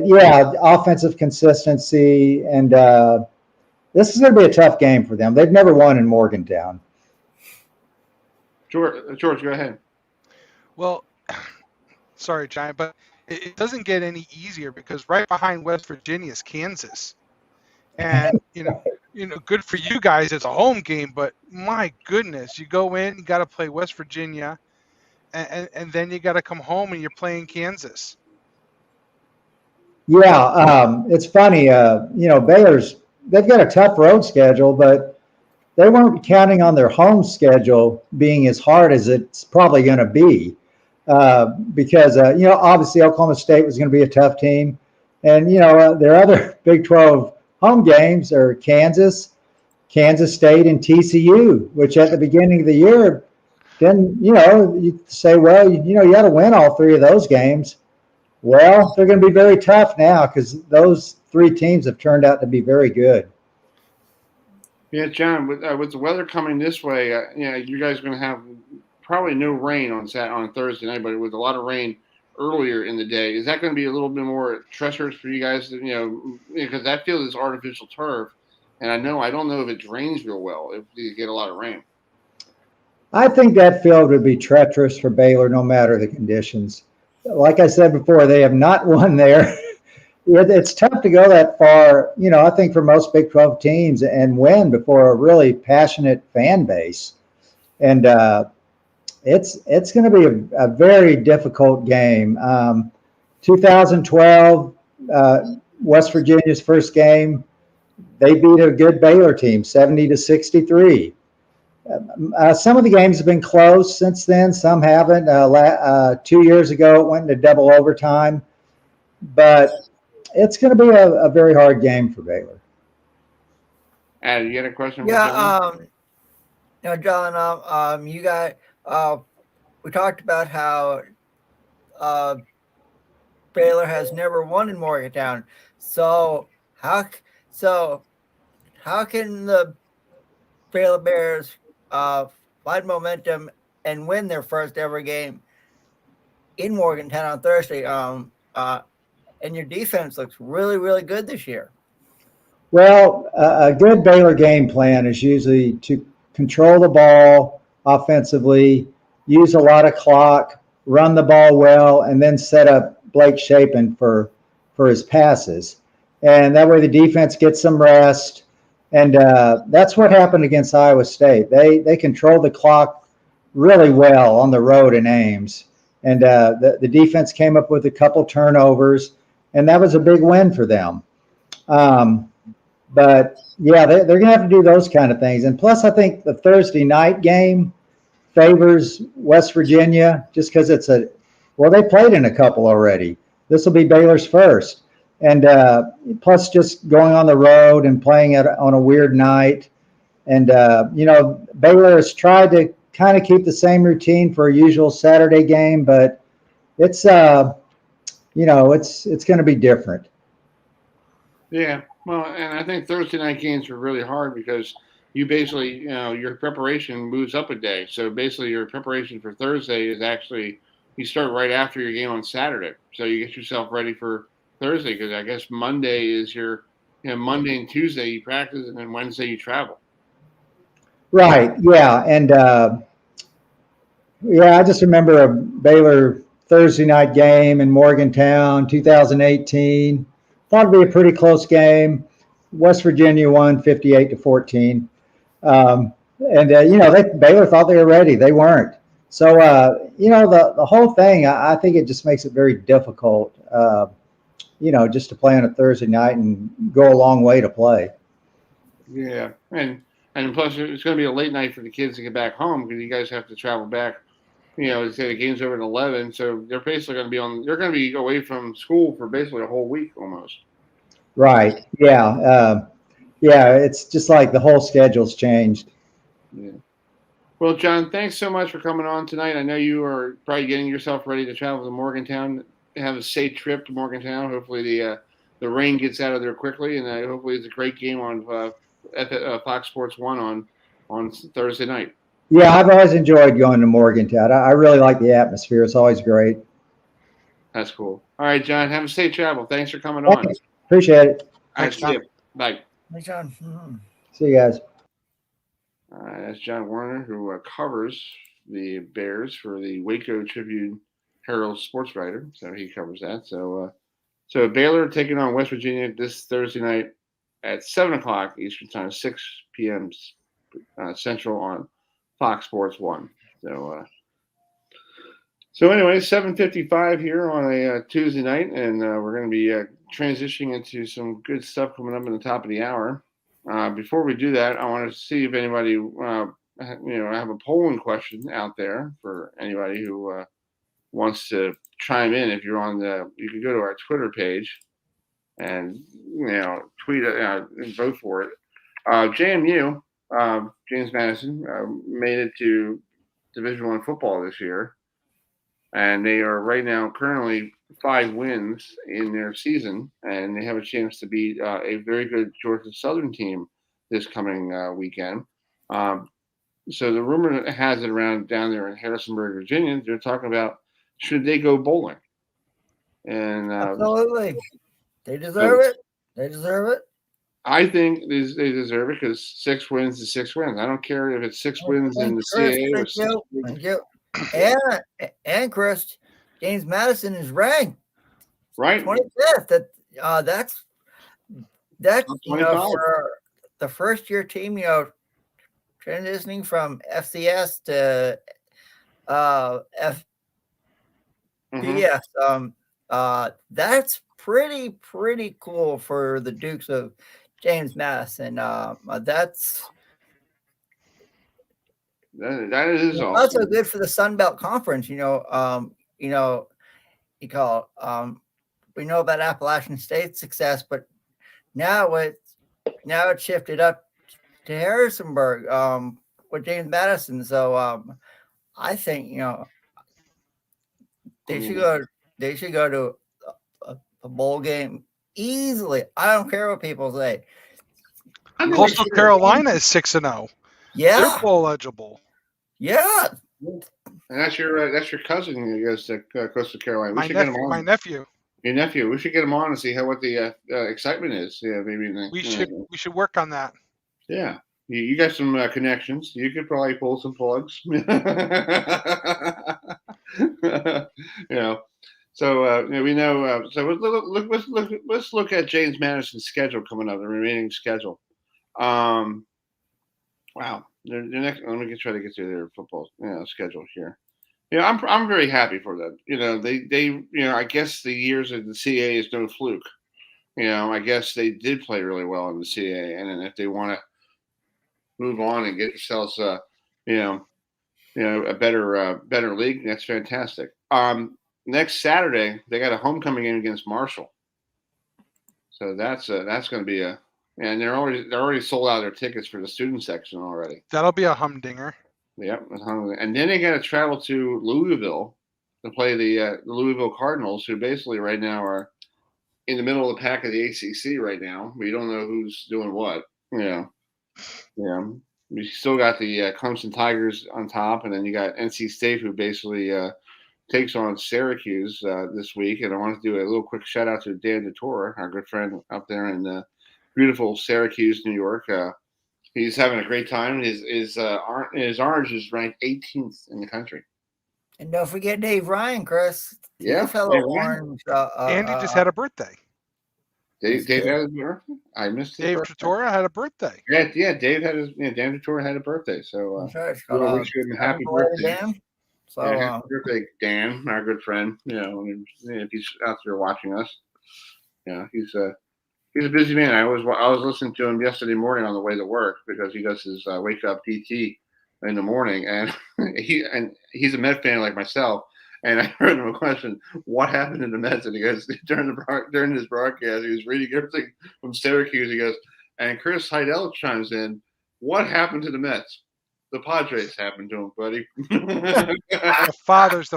yeah, offensive consistency, and this is going to be a tough game for them. They've never won in Morgantown. George, go ahead. Well, sorry, Giant, but it doesn't get any easier because right behind West Virginia is Kansas. And, good for you guys. It's a home game, but my goodness, you go in, you got to play West Virginia. and then you got to come home and you're playing Kansas. Yeah, it's funny. They've got a tough road schedule, but they weren't counting on their home schedule being as hard as it's probably going to be, because obviously Oklahoma State was going to be a tough team, and their other Big 12 home games are Kansas State, and TCU, which at the beginning of the year, then you say, well, you got to win all three of those games. Well, they're going to be very tough now because those three teams have turned out to be very good. Yeah, John, with the weather coming this way, you guys are going to have probably no rain on Thursday night, but with a lot of rain earlier in the day. Is that going to be a little bit more treacherous for you guys? Because that field is artificial turf, and I don't know if it drains real well if you get a lot of rain. I think that field would be treacherous for Baylor no matter the conditions. Like I said before, they have not won there. It's tough to go that far, I think for most Big 12 teams and win before a really passionate fan base. And it's going to be a very difficult game. 2012, West Virginia's first game, they beat a good Baylor team, 70-63. Some of the games have been close since then. Some haven't. 2 years ago, it went into double overtime. But it's going to be a very hard game for Baylor. You got a question? Yeah, John, you got we talked about how Baylor has never won in Morgantown. So how can the Baylor Bears find momentum and win their first ever game in Morgantown on Thursday? And your defense looks really, really good this year. Well, a good Baylor game plan is usually to control the ball offensively, use a lot of clock, run the ball well, and then set up Blake Shapen for his passes. And that way the defense gets some rest. And that's what happened against Iowa State. They controlled the clock really well on the road in Ames. And the defense came up with a couple turnovers, and that was a big win for them. But, yeah, they're going to have to do those kind of things. And plus, I think the Thursday night game favors West Virginia just because they played in a couple already. This will be Baylor's first. And plus just going on the road and playing on a weird night. And, Baylor has tried to kind of keep the same routine for a usual Saturday game, but it's going to be different. Yeah. Well, and I think Thursday night games are really hard because you basically, your preparation moves up a day. So basically your preparation for Thursday is actually, you start right after your game on Saturday. So you get yourself ready for Thursday, because I guess Monday is your, Monday and Tuesday you practice, and then Wednesday you travel. Right. Yeah. And I just remember a Baylor Thursday night game in Morgantown, 2018. Thought it'd be a pretty close game. West Virginia won 58-14. Baylor thought they were ready. They weren't. So, the whole thing, I think it just makes it very difficult. Just to play on a Thursday night and go a long way to play. Yeah, and plus it's going to be a late night for the kids to get back home because you guys have to travel back. Say the game's over at 11, so they're basically going to be away from school for basically a whole week almost. Right. Yeah. It's just like the whole schedule's changed. Yeah. Well, John, thanks so much for coming on tonight. I know you are probably getting yourself ready to travel to Morgantown. Have a safe trip to Morgantown. Hopefully the rain gets out of there quickly, and hopefully it's a great game on Fox Sports 1 on Thursday night. Yeah, I've always enjoyed going to Morgantown. I really like the atmosphere. It's always great. That's cool. All right, John, have a safe travel. Thanks for coming on. Appreciate it. Thanks, John. Bye. Thanks, John. Mm-hmm. See you guys. That's John Warner, who covers the Bears for the Waco Tribune Herald sports writer, so he covers that. So Baylor taking on West Virginia this Thursday night at 7:00 Eastern Time, 6 p.m. Central on Fox Sports 1. So So anyway, 7:55 here on a Tuesday night, and we're going to be transitioning into some good stuff coming up in the top of the hour. Before we do that, I want to see if anybody, I have a polling question out there for anybody who wants to chime in. If you're on you can go to our Twitter page and tweet it and vote for it. JMU, James Madison, made it to Division I football this year. And they are right now currently 5 wins in their season, and they have a chance to beat a very good Georgia Southern team this coming weekend. So the rumor has it around down there in Harrisonburg, Virginia, they're talking about should they go bowling. And absolutely, they deserve it. They deserve it. I think they deserve it because 6 wins is 6 wins. I don't care if it's 6 wins in the CAA or 6 wins. Thank you. And Chris, James Madison is ranked right 25th. That's for the first year team, transitioning from FCS to FBS. That's pretty cool for the Dukes of James Madison. That is awesome. Also good for the Sun Belt Conference. We know about Appalachian State's success, but now it's shifted up to Harrisonburg with James Madison. So I think they should go to a bowl game easily. I don't care what people say. Coastal Carolina is 6-0. Yeah, they're bowl eligible. Yeah, and that's your cousin who goes to Coastal Carolina. My nephew. Your nephew. We should get him on and see what the excitement is. Yeah, maybe we should work on that. Yeah, you got some connections. You could probably pull some plugs. So we know. So let's look at James Madison's schedule coming up. The remaining schedule. Wow. Their next. Let me try to get through their football schedule here. I'm very happy for them. They I guess the years of the CAA is no fluke. I guess they did play really well in the CAA, and if they want to move on and get themselves a better league, that's fantastic. Next Saturday they got a homecoming game against Marshall, so that's going to be and they're already sold out their tickets for the student section already. That'll be a humdinger. Yep, and then they got to travel to Louisville to play the Louisville Cardinals, who basically right now are in the middle of the pack of the ACC right now. We don't know who's doing what. We still got the Clemson Tigers on top, and then you got NC State, who basically takes on Syracuse this week. And I want to do a little quick shout out to Dan DeTore, our good friend up there in beautiful Syracuse, New York. He's having a great time. His orange is ranked 18th in the country. And don't forget Dave Ryan, Chris. Yeah, fellow orange. Andy just had a birthday. Dave had a birthday. I missed Dave Tortora had a birthday. Yeah. Dave had Dan Tortora had a birthday. So we wish him a happy birthday. Dan. So happy birthday, Dan, our good friend. If he's out there watching us, he's a busy man. I was listening to him yesterday morning on the way to work because he does his wake up DT in the morning, and he's a Met fan like myself. And I heard him a question: "What happened to the Mets?" And he goes during his broadcast, he was reading everything from Syracuse. He goes, and Chris Heidel chimes in, "What happened to the Mets? The Padres happened to him, buddy." The fathers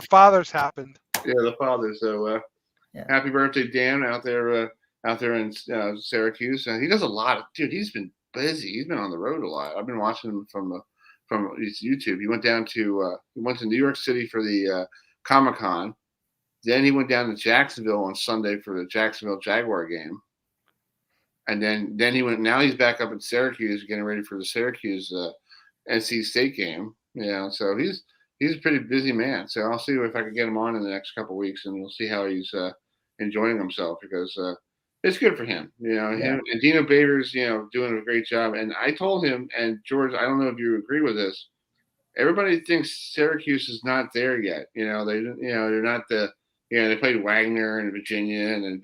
happened. Yeah, the fathers. So happy birthday, Dan, out there in Syracuse. And he does a lot of, dude. He's been busy. He's been on the road a lot. I've been watching him from his YouTube. He went to New York City for the Comic-Con. Then he went down to Jacksonville on Sunday for the Jacksonville Jaguar game. And then he went. Now he's back up in Syracuse, getting ready for the Syracuse NC State game. So he's a pretty busy man. So I'll see if I can get him on in the next couple of weeks, and we'll see how he's enjoying himself because it's good for him. Him and Dino Babers, doing a great job. And I told him, and George, I don't know if you agree with this. everybody thinks Syracuse is not there yet. They're not the. They played Wagner and Virginia and then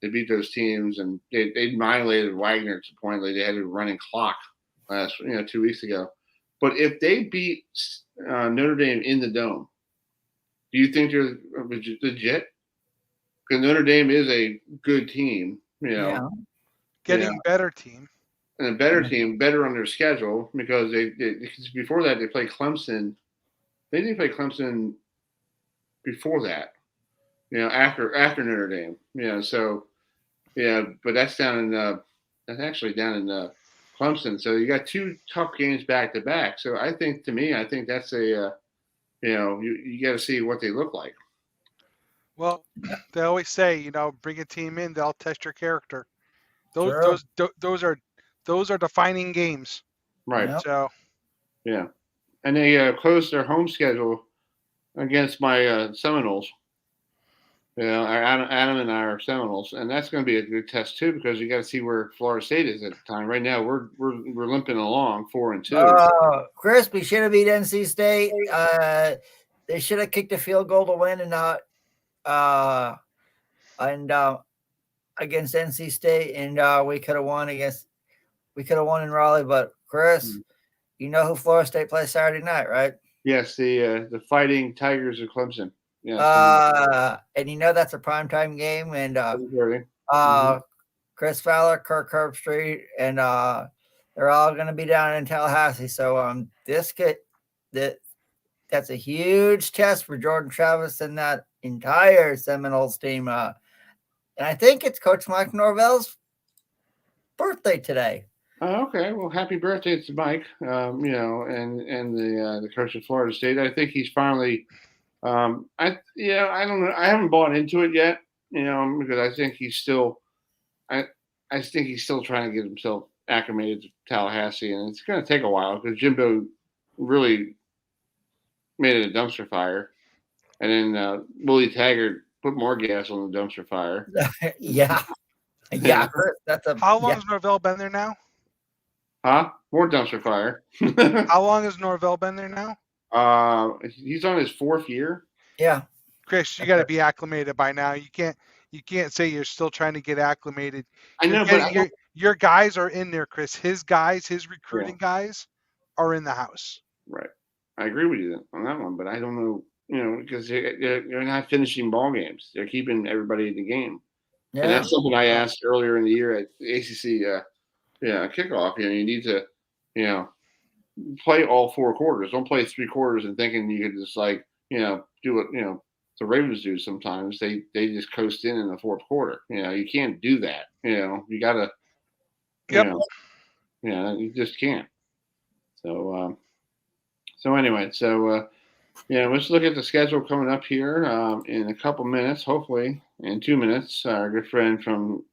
they beat those teams and they annihilated Wagner to the point that they had a running clock last 2 weeks ago. But if they beat Notre Dame in the Dome, do you think they're legit? Because Notre Dame is a good team, Getting better team. And a better team, better on their schedule because because before that they played Clemson. They didn't play Clemson before that, after Notre Dame, but that's actually down in Clemson. So you got 2 tough games back to back. So I think that's a, you got to see what they look like. Well, they always say, bring a team in, they'll test your character. Those are defining games. Right. Yep. So. Yeah. And they closed their home schedule against my Seminoles. Adam and our Seminoles, and that's going to be a good test too because you got to see where Florida State is at the time. Right now, we're limping along 4-2. Chris, we should have beat NC State. They should have kicked a field goal to win and not against NC State, and we could have won in Raleigh. But Chris, you know who Florida State plays Saturday night, right? Yes, the Fighting Tigers of Clemson. Yes. And that's a primetime game, and Chris Fowler, Kirk Herbstreit, and they're all going to be down in Tallahassee. So that's a huge test for Jordan Travis and that entire Seminoles team. And I think it's Coach Mike Norvell's birthday today. Okay, well, happy birthday to Mike. And the coach of Florida State. I think he's finally. I don't know. I haven't bought into it yet. Because I think he's still. I think he's still trying to get himself acclimated to Tallahassee, and it's going to take a while because Jimbo really made it a dumpster fire, and then Willie Taggart put more gas on the dumpster fire. Yeah. How long has Norvell been there now? Huh? More dumpster fire. How long has Norvell been there now? He's on his 4th year. Yeah. Chris, you got to be acclimated by now. You can't say you're still trying to get acclimated. I know, but your guys are in there, Chris. His recruiting guys are in the house. Right. I agree with you on that one, but I don't know, because they're not finishing ball games. They're keeping everybody in the game. Yeah. And that's something I asked earlier in the year at the ACC kickoff. You need to, play all 4 quarters. Don't play 3 quarters and thinking you could just do what the Ravens do sometimes. They just coast in the 4th quarter. You can't do that. You gotta. You just can't. So anyway, let's look at the schedule coming up here in a couple minutes. Hopefully, in 2 minutes, our good friend from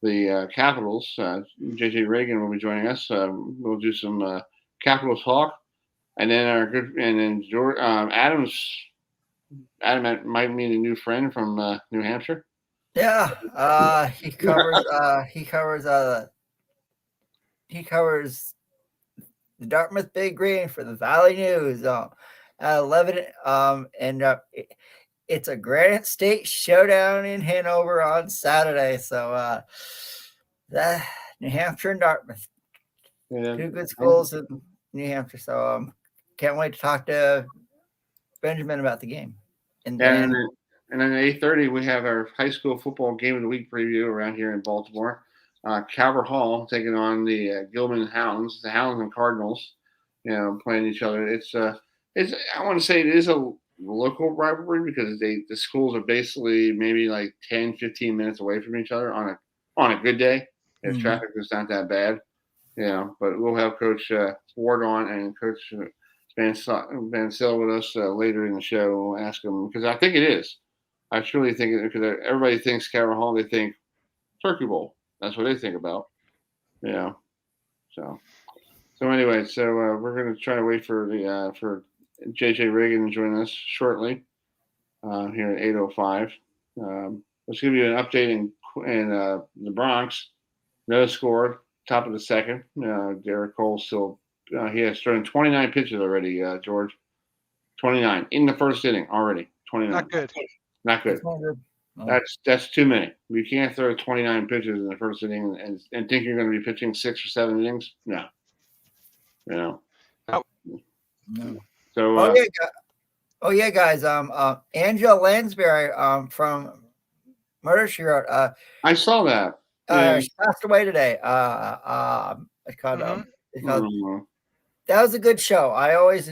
the Capitals, JJ Regan, will be joining us. We'll do some Capitals talk, and then Adam might meet a new friend from New Hampshire. Yeah, he covers the Dartmouth Big Green for the Valley News at 11. It's a Granite State showdown in Hanover on Saturday. So that New Hampshire and Dartmouth, 2 good schools in New Hampshire. So can't wait to talk to Benjamin about the game. And then at 8:30 we have our high school football game of the week preview around here in Baltimore. Calver Hall taking on the Gilman Hounds, the Hounds and Cardinals, playing each other. I want to say it is a local rivalry because the schools are basically maybe like 10, 15 minutes away from each other on a good day if traffic is not that bad. But we'll have Coach Ward on and Coach Van Sil with us later in the show. We'll ask them because I think it is. I truly think it because everybody thinks Calver Hall, they think Turkey Bowl. That's what they think about. So anyway, we're going to try to wait for JJ Regan to join us shortly here at 8:05. Let's give you an update in the Bronx. No score, top of the second. Derek Cole still He has thrown 29 pitches already, George. 29 in the first inning already. 29. Not good. Not good. That's not good. No. That's too many. You can't throw 29 pitches in the first inning and think you're going to be pitching 6 or 7 innings. No. You know. No. So. Guys. Angela Lansbury from Murder She Wrote. I saw that. She passed away today. It's called. That was a good show. I always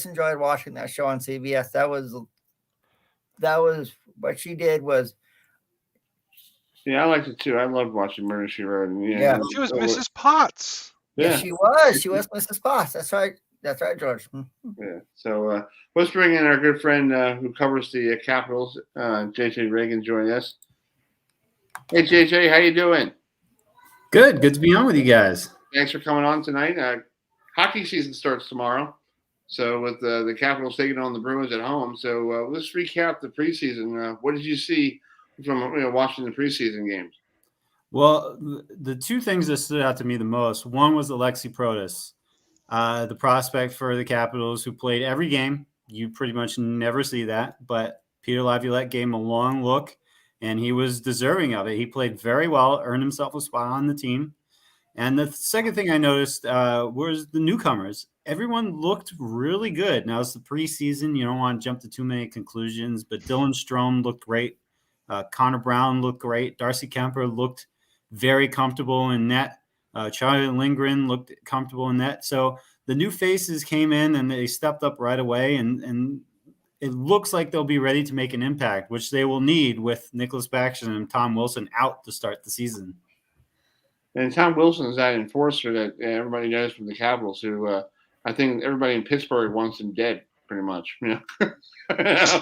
enjoyed watching that show on CBS. That was what she did was. Yeah, I liked it too. I loved watching Murder She Wrote. Yeah. She was Mrs. Potts. Yeah, she was. She was Mrs. Potts. That's right. That's right, George. Yeah. So let's bring in our good friend who covers the Capitals, JJ Regan, joining us. Hey, JJ, how you doing? Good to be on with you guys. Thanks for coming on tonight. Hockey season starts tomorrow, so with the Capitals taking on the Bruins at home. So let's recap the preseason. What did you see from watching the preseason games? Well, the two things that stood out to me the most, one was Alexi Protas, the prospect for the Capitals who played every game. You pretty much never see that, but Peter Laviolette gave him a long look, and he was deserving of it. He played very well, earned himself a spot on the team. And the second thing I noticed was the newcomers. Everyone looked really good. Now, it's the preseason. You don't want to jump to too many conclusions, but Dylan Strome looked great. Connor Brown looked great. Darcy Kemper looked very comfortable in net. Charlie Lindgren looked comfortable in net. So the new faces came in and they stepped up right away, and it looks like they'll be ready to make an impact, which they will need with Nicholas Backstrom and Tom Wilson out to start the season. And Tom Wilson is that enforcer that everybody knows from the Capitals, who I think everybody in Pittsburgh wants him dead, pretty much. It's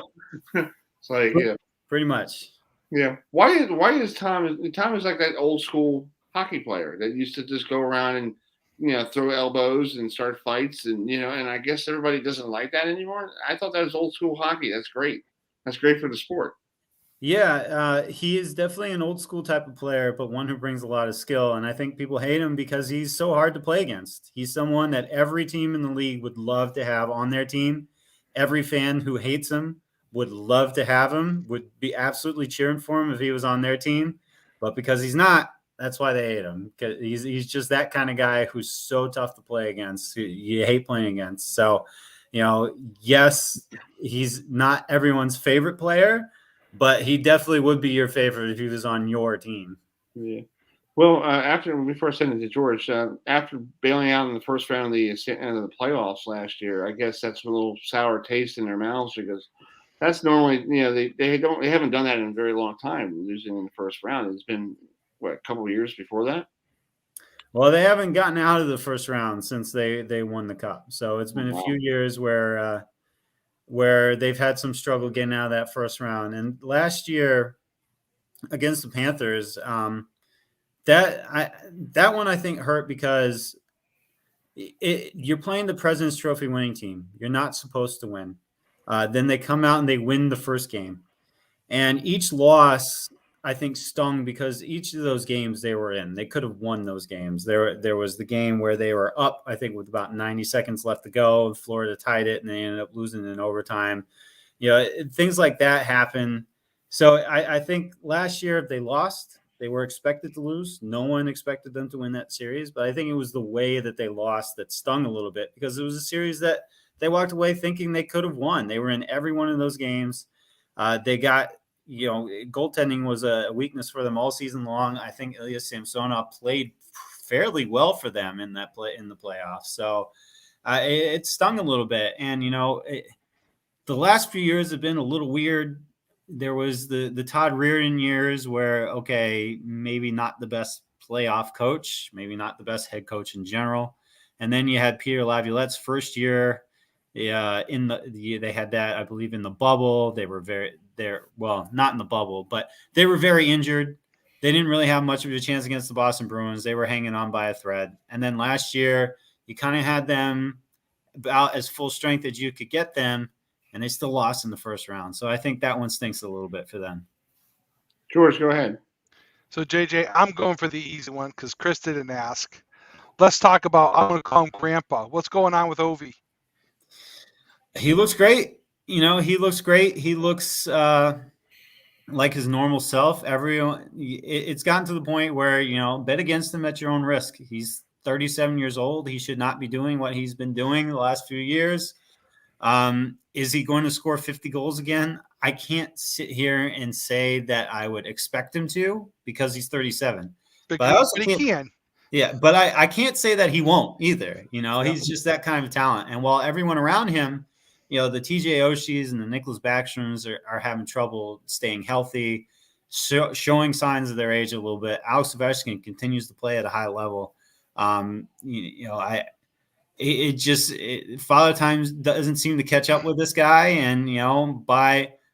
like, yeah, pretty much. Yeah. Why is Tom? Tom is like that old school hockey player that used to just go around and throw elbows and start fights, and and I guess everybody doesn't like that anymore. I thought that was old school hockey. That's great. That's great for the sport. Yeah, he is definitely an old school type of player, but one who brings a lot of skill. And I think people hate him because he's so hard to play against. He's someone that every team in the league would love to have on their team. Every fan who hates him would love to have him, would be absolutely cheering for him if he was on their team. But because he's not, that's why they hate him. Because he's just that kind of guy who's so tough to play against. You hate playing against. So, yes, he's not everyone's favorite player, but he definitely would be your favorite if he was on your team. Yeah. Well, after we first sent it to George, after bailing out in the first round of the playoffs last year, I guess that's a little sour taste in their mouths, because that's normally, they haven't done that in a very long time, losing in the first round. It's been a couple of years before that. Well, they haven't gotten out of the first round since they won the cup. So it's been a few years where they've had some struggle getting out of that first round. And last year against the Panthers, that one I think hurt because you're playing the President's Trophy winning team. You're not supposed to win. Then they come out and they win the first game. And each loss, I think, stung because each of those games they were in, they could have won those games. There was the game where they were up, I think, with about 90 seconds left to go. Florida tied it, and they ended up losing in overtime. Things like that happen. So I think last year, if they lost, they were expected to lose. No one expected them to win that series. But I think it was the way that they lost that stung a little bit, because it was a series that they walked away thinking they could have won. They were in every one of those games. They got, goaltending was a weakness for them all season long. I think Ilya Samsonov played fairly well for them in the playoffs. So it stung a little bit. And, the last few years have been a little weird. There was the Todd Reardon years where, okay, maybe not the best playoff coach, maybe not the best head coach in general. And then you had Peter Laviolette's first year. They had that, I believe, in the bubble. They were not in the bubble, but they were very injured. They didn't really have much of a chance against the Boston Bruins. They were hanging on by a thread. And then last year, you kind of had them about as full strength as you could get them, and they still lost in the first round. So I think that one stinks a little bit for them. George, go ahead. So, JJ, I'm going for the easy one because Chris didn't ask. let's talk about, I'm going to call him Grandpa. What's going on with Ovi? He looks great. He looks great. He looks like his normal self. It's gotten to the point where, bet against him at your own risk. He's 37 years old. He should not be doing what he's been doing the last few years. Is he going to score 50 goals again? I can't sit here and say that I would expect him to, because he's 37. But he can. Yeah, but I can't say that he won't either. He's just that kind of talent. And while everyone around him, the TJ Oshis and the Nicholas Backstroms are having trouble staying healthy, showing signs of their age a little bit. Alex Ovechkin continues to play at a high level. Father Time doesn't seem to catch up with this guy. And,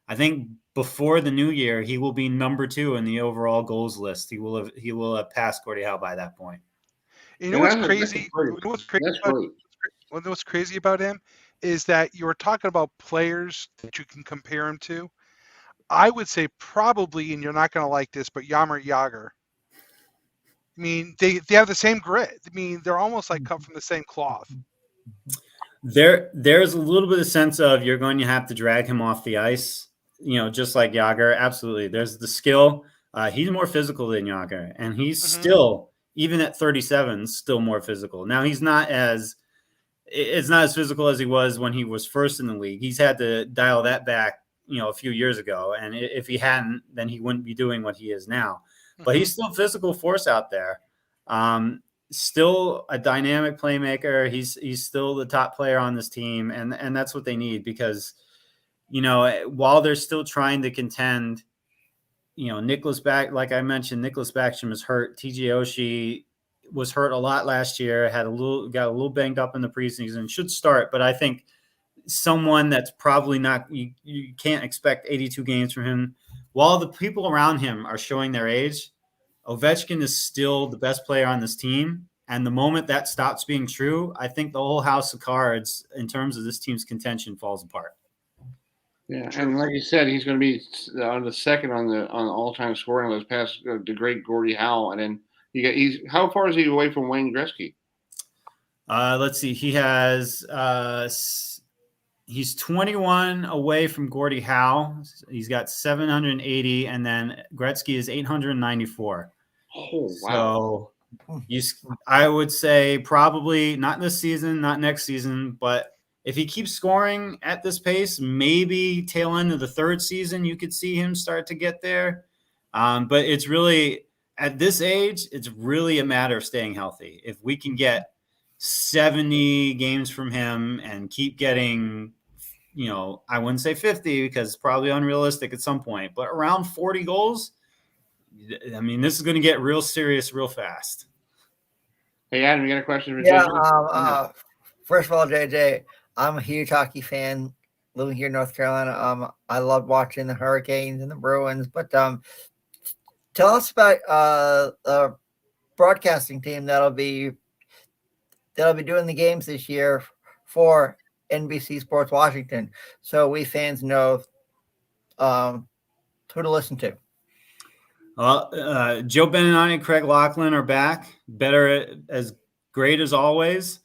I think before the new year, he will be number 2 in the overall goals list. He will have passed Gordie Howe by that point. What's crazy? What's crazy about him is that you were talking about players that you can compare him to. I would say probably, and you're not going to like this, but Jaromir Jagr. I mean, they have the same grit. I mean, they're almost like cut from the same cloth. There's a little bit of sense of you're going to have to drag him off the ice, just like Jagr. Absolutely. There's the skill. He's more physical than Jagr, and he's still, even at 37, still more physical. Now, it's not as physical as he was when he was first in the league. He's had to dial that back, a few years ago. And if he hadn't, then he wouldn't be doing what he is now. But he's still a physical force out there. Still a dynamic playmaker. He's still the top player on this team. And that's what they need, because, while they're still trying to contend, like I mentioned, Nicholas Backstrom is hurt. TJ Oshie was hurt a lot last year, got a little banged up in the preseason, should start. But I think someone that's probably not, you can't expect 82 games from him. While the people around him are showing their age, Ovechkin is still the best player on this team. And the moment that stops being true, I think the whole house of cards in terms of this team's contention falls apart. Yeah, and like you said, he's going to be on the second on the all-time scoring list, past the great Gordie Howe. And then how far is he away from Wayne Gretzky? Let's see. He has he's 21 away from Gordie Howe. He's got 780, and then Gretzky is 894. Oh, wow. So I would say probably not this season, not next season, but if he keeps scoring at this pace, maybe tail end of the third season, you could see him start to get there. But it's really, at this age, it's really a matter of staying healthy. If we can get 70 games from him and keep getting, I wouldn't say 50 because it's probably unrealistic at some point, but around 40 goals, I mean, this is going to get real serious real fast. Hey, Adam, you got a question for JJ? First of all, JJ, I'm a huge hockey fan living here in North Carolina. I love watching the Hurricanes and the Bruins, but tell us about the broadcasting team that'll be doing the games this year for NBC Sports Washington, so we fans know who to listen to. Well, Joe Beninati and Craig Laughlin are back, better, as great as always.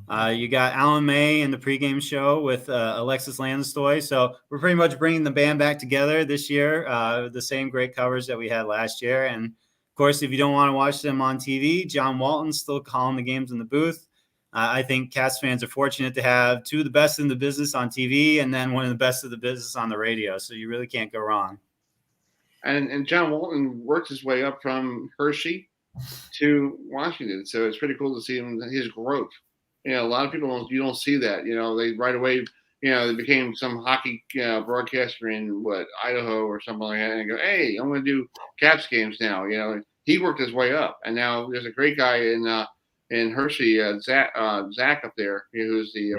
You got Alan May in the pregame show with Alexis Landestoy. So we're pretty much bringing the band back together this year, the same great coverage that we had last year. And, of course, if you don't want to watch them on TV, John Walton's still calling the games in the booth. I think Cats fans are fortunate to have two of the best in the business on TV and then one of the best of the business on the radio. So you really can't go wrong. And John Walton worked his way up from Hershey to Washington. So it's pretty cool to see his growth. A lot of people you don't see that. They right away, they became some hockey broadcaster in Idaho or something like that, and go, hey, I'm going to do Caps games now. He worked his way up, and now there's a great guy in Hershey, Zach up there, who's the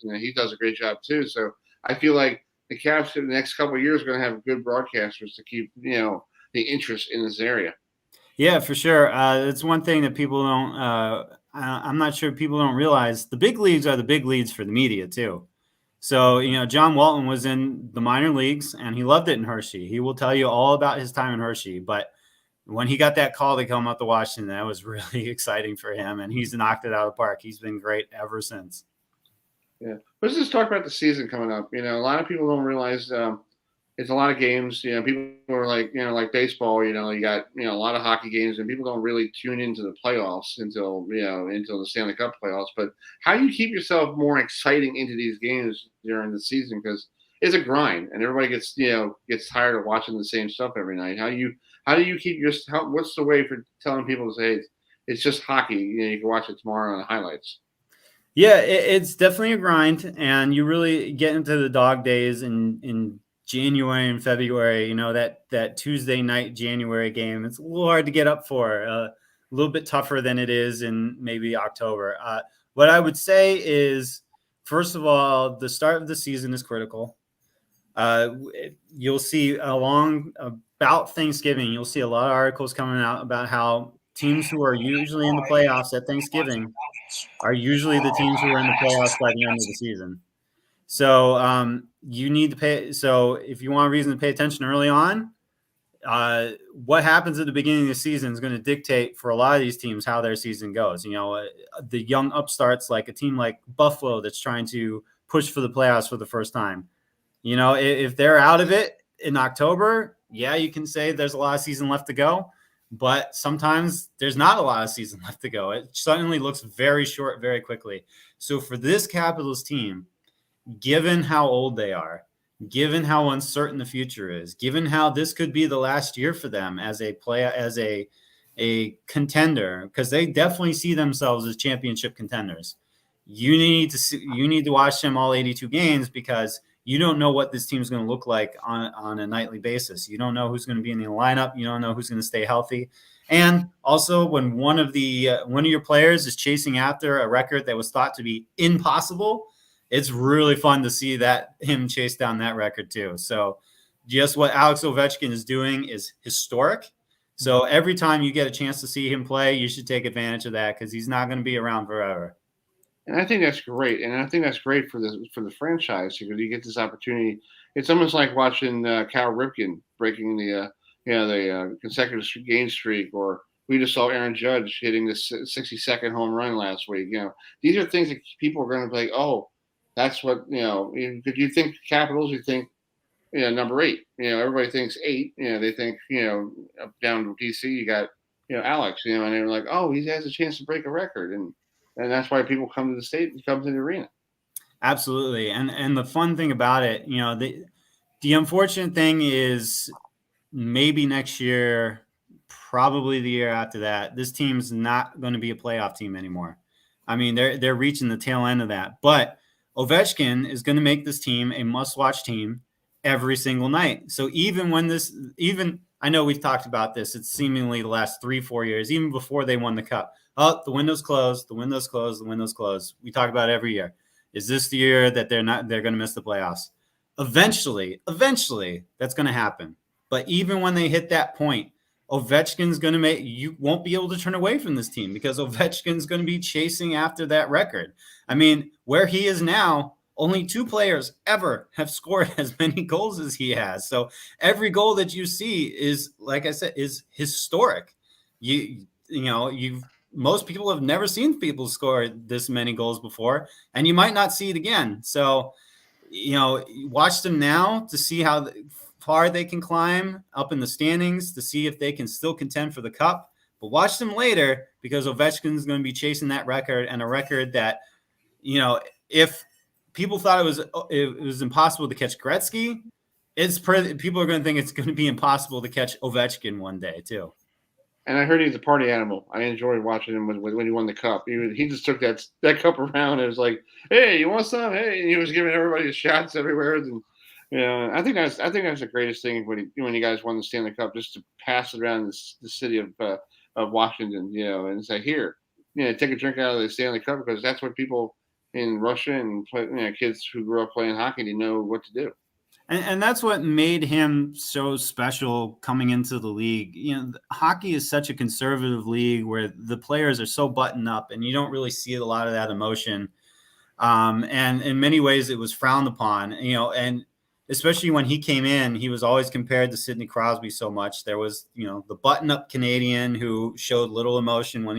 and he does a great job too. So I feel like the Caps in the next couple of years are going to have good broadcasters to keep the interest in this area. Yeah, for sure. It's one thing that people don't. I'm not sure people don't realize. The big leagues are the big leagues for the media too. So John Walton was in the minor leagues and he loved it in Hershey. He will tell you all about his time in Hershey. But when he got that call to come up to Washington, that was really exciting for him, and he's knocked it out of the park. He's been great ever since. Yeah. Let's just talk about the season coming up. A lot of people don't realize it's a lot of games. People are like, like baseball, you got, a lot of hockey games, and people don't really tune into the playoffs until the Stanley Cup playoffs. But how do you keep yourself more exciting into these games during the season? Because it's a grind, and everybody gets tired of watching the same stuff every night. How do you keep what's the way for telling people to say it's just hockey? You can watch it tomorrow on the highlights. Yeah, it's definitely a grind, and you really get into the dog days in January and February. That Tuesday night January game, it's a little hard to get up for, a little bit tougher than it is in maybe October. What I would say is, first of all, the start of the season is critical. You'll see about Thanksgiving, you'll see a lot of articles coming out about how teams who are usually in the playoffs at Thanksgiving are usually the teams who are in the playoffs by the end of the season. So you need to pay. So if you want a reason to pay attention early on, what happens at the beginning of the season is going to dictate for a lot of these teams how their season goes. The young upstarts, like a team like Buffalo that's trying to push for the playoffs for the first time. If they're out of it in October, yeah, you can say there's a lot of season left to go. But sometimes there's not a lot of season left to go. It suddenly looks very short very quickly. So for this Capitals team, given how old they are, given how uncertain the future is, given how this could be the last year for them as a contender, because they definitely see themselves as championship contenders. You need to watch them all 82 games, because you don't know what this team is going to look like on a nightly basis. You don't know who's going to be in the lineup. You don't know who's going to stay healthy. And also, when one of your players is chasing after a record that was thought to be impossible, it's really fun to see him chase down that record too. So just what Alex Ovechkin is doing is historic. So every time you get a chance to see him play, you should take advantage of that, because he's not going to be around forever. And I think that's great. And I think that's great for the franchise, because you get this opportunity. It's almost like watching Cal Ripken breaking the consecutive game streak, or we just saw Aaron Judge hitting the 60-second home run last week. These are things that people are going to be like, oh, that's what, if you think Capitals, you think, number 8. Everybody thinks 8. They think, up down to DC, you got, Alex, and they're like, oh, he has a chance to break a record. And that's why people come to the state and come to the arena. Absolutely. And the fun thing about it, the unfortunate thing is maybe next year, probably the year after that, this team's not going to be a playoff team anymore. I mean, they're reaching the tail end of that. But Ovechkin is going to make this team a must-watch team every single night. So I know we've talked about this, it's seemingly the last 3-4 years, even before they won the cup. Oh, the window's closed, the window's closed, the window's closed. We talk about it every year. Is this the year that they're going to miss the playoffs? Eventually, that's going to happen. But even when they hit that point, Ovechkin's going to you won't be able to turn away from this team, because Ovechkin's going to be chasing after that record. I mean, where he is now, only 2 players ever have scored as many goals as he has. So every goal that you see is, like I said, is historic. Most people have never seen people score this many goals before, and you might not see it again. So, watch them now to see how far they can climb up in the standings, to see if they can still contend for the cup. But watch them later, because Ovechkin's going to be chasing that record, and a record that, if people thought it was impossible to catch Gretzky, people are going to think it's going to be impossible to catch Ovechkin one day too. And I heard he's a party animal. I enjoyed watching him when he won the cup. He just took that cup around and was like, "Hey, you want some?" Hey, and he was giving everybody shots everywhere. And I think that's the greatest thing when you guys won the Stanley Cup, just to pass it around the city of Washington, and say, "Here, take a drink out of the Stanley Cup," because that's what people in Russia and kids who grew up playing hockey, they know what to do. And that's what made him so special coming into the league. Hockey is such a conservative league where the players are so buttoned up, and you don't really see a lot of that emotion. And in many ways, it was frowned upon. And especially when he came in, he was always compared to Sidney Crosby so much. There was, the button-up Canadian who showed little emotion when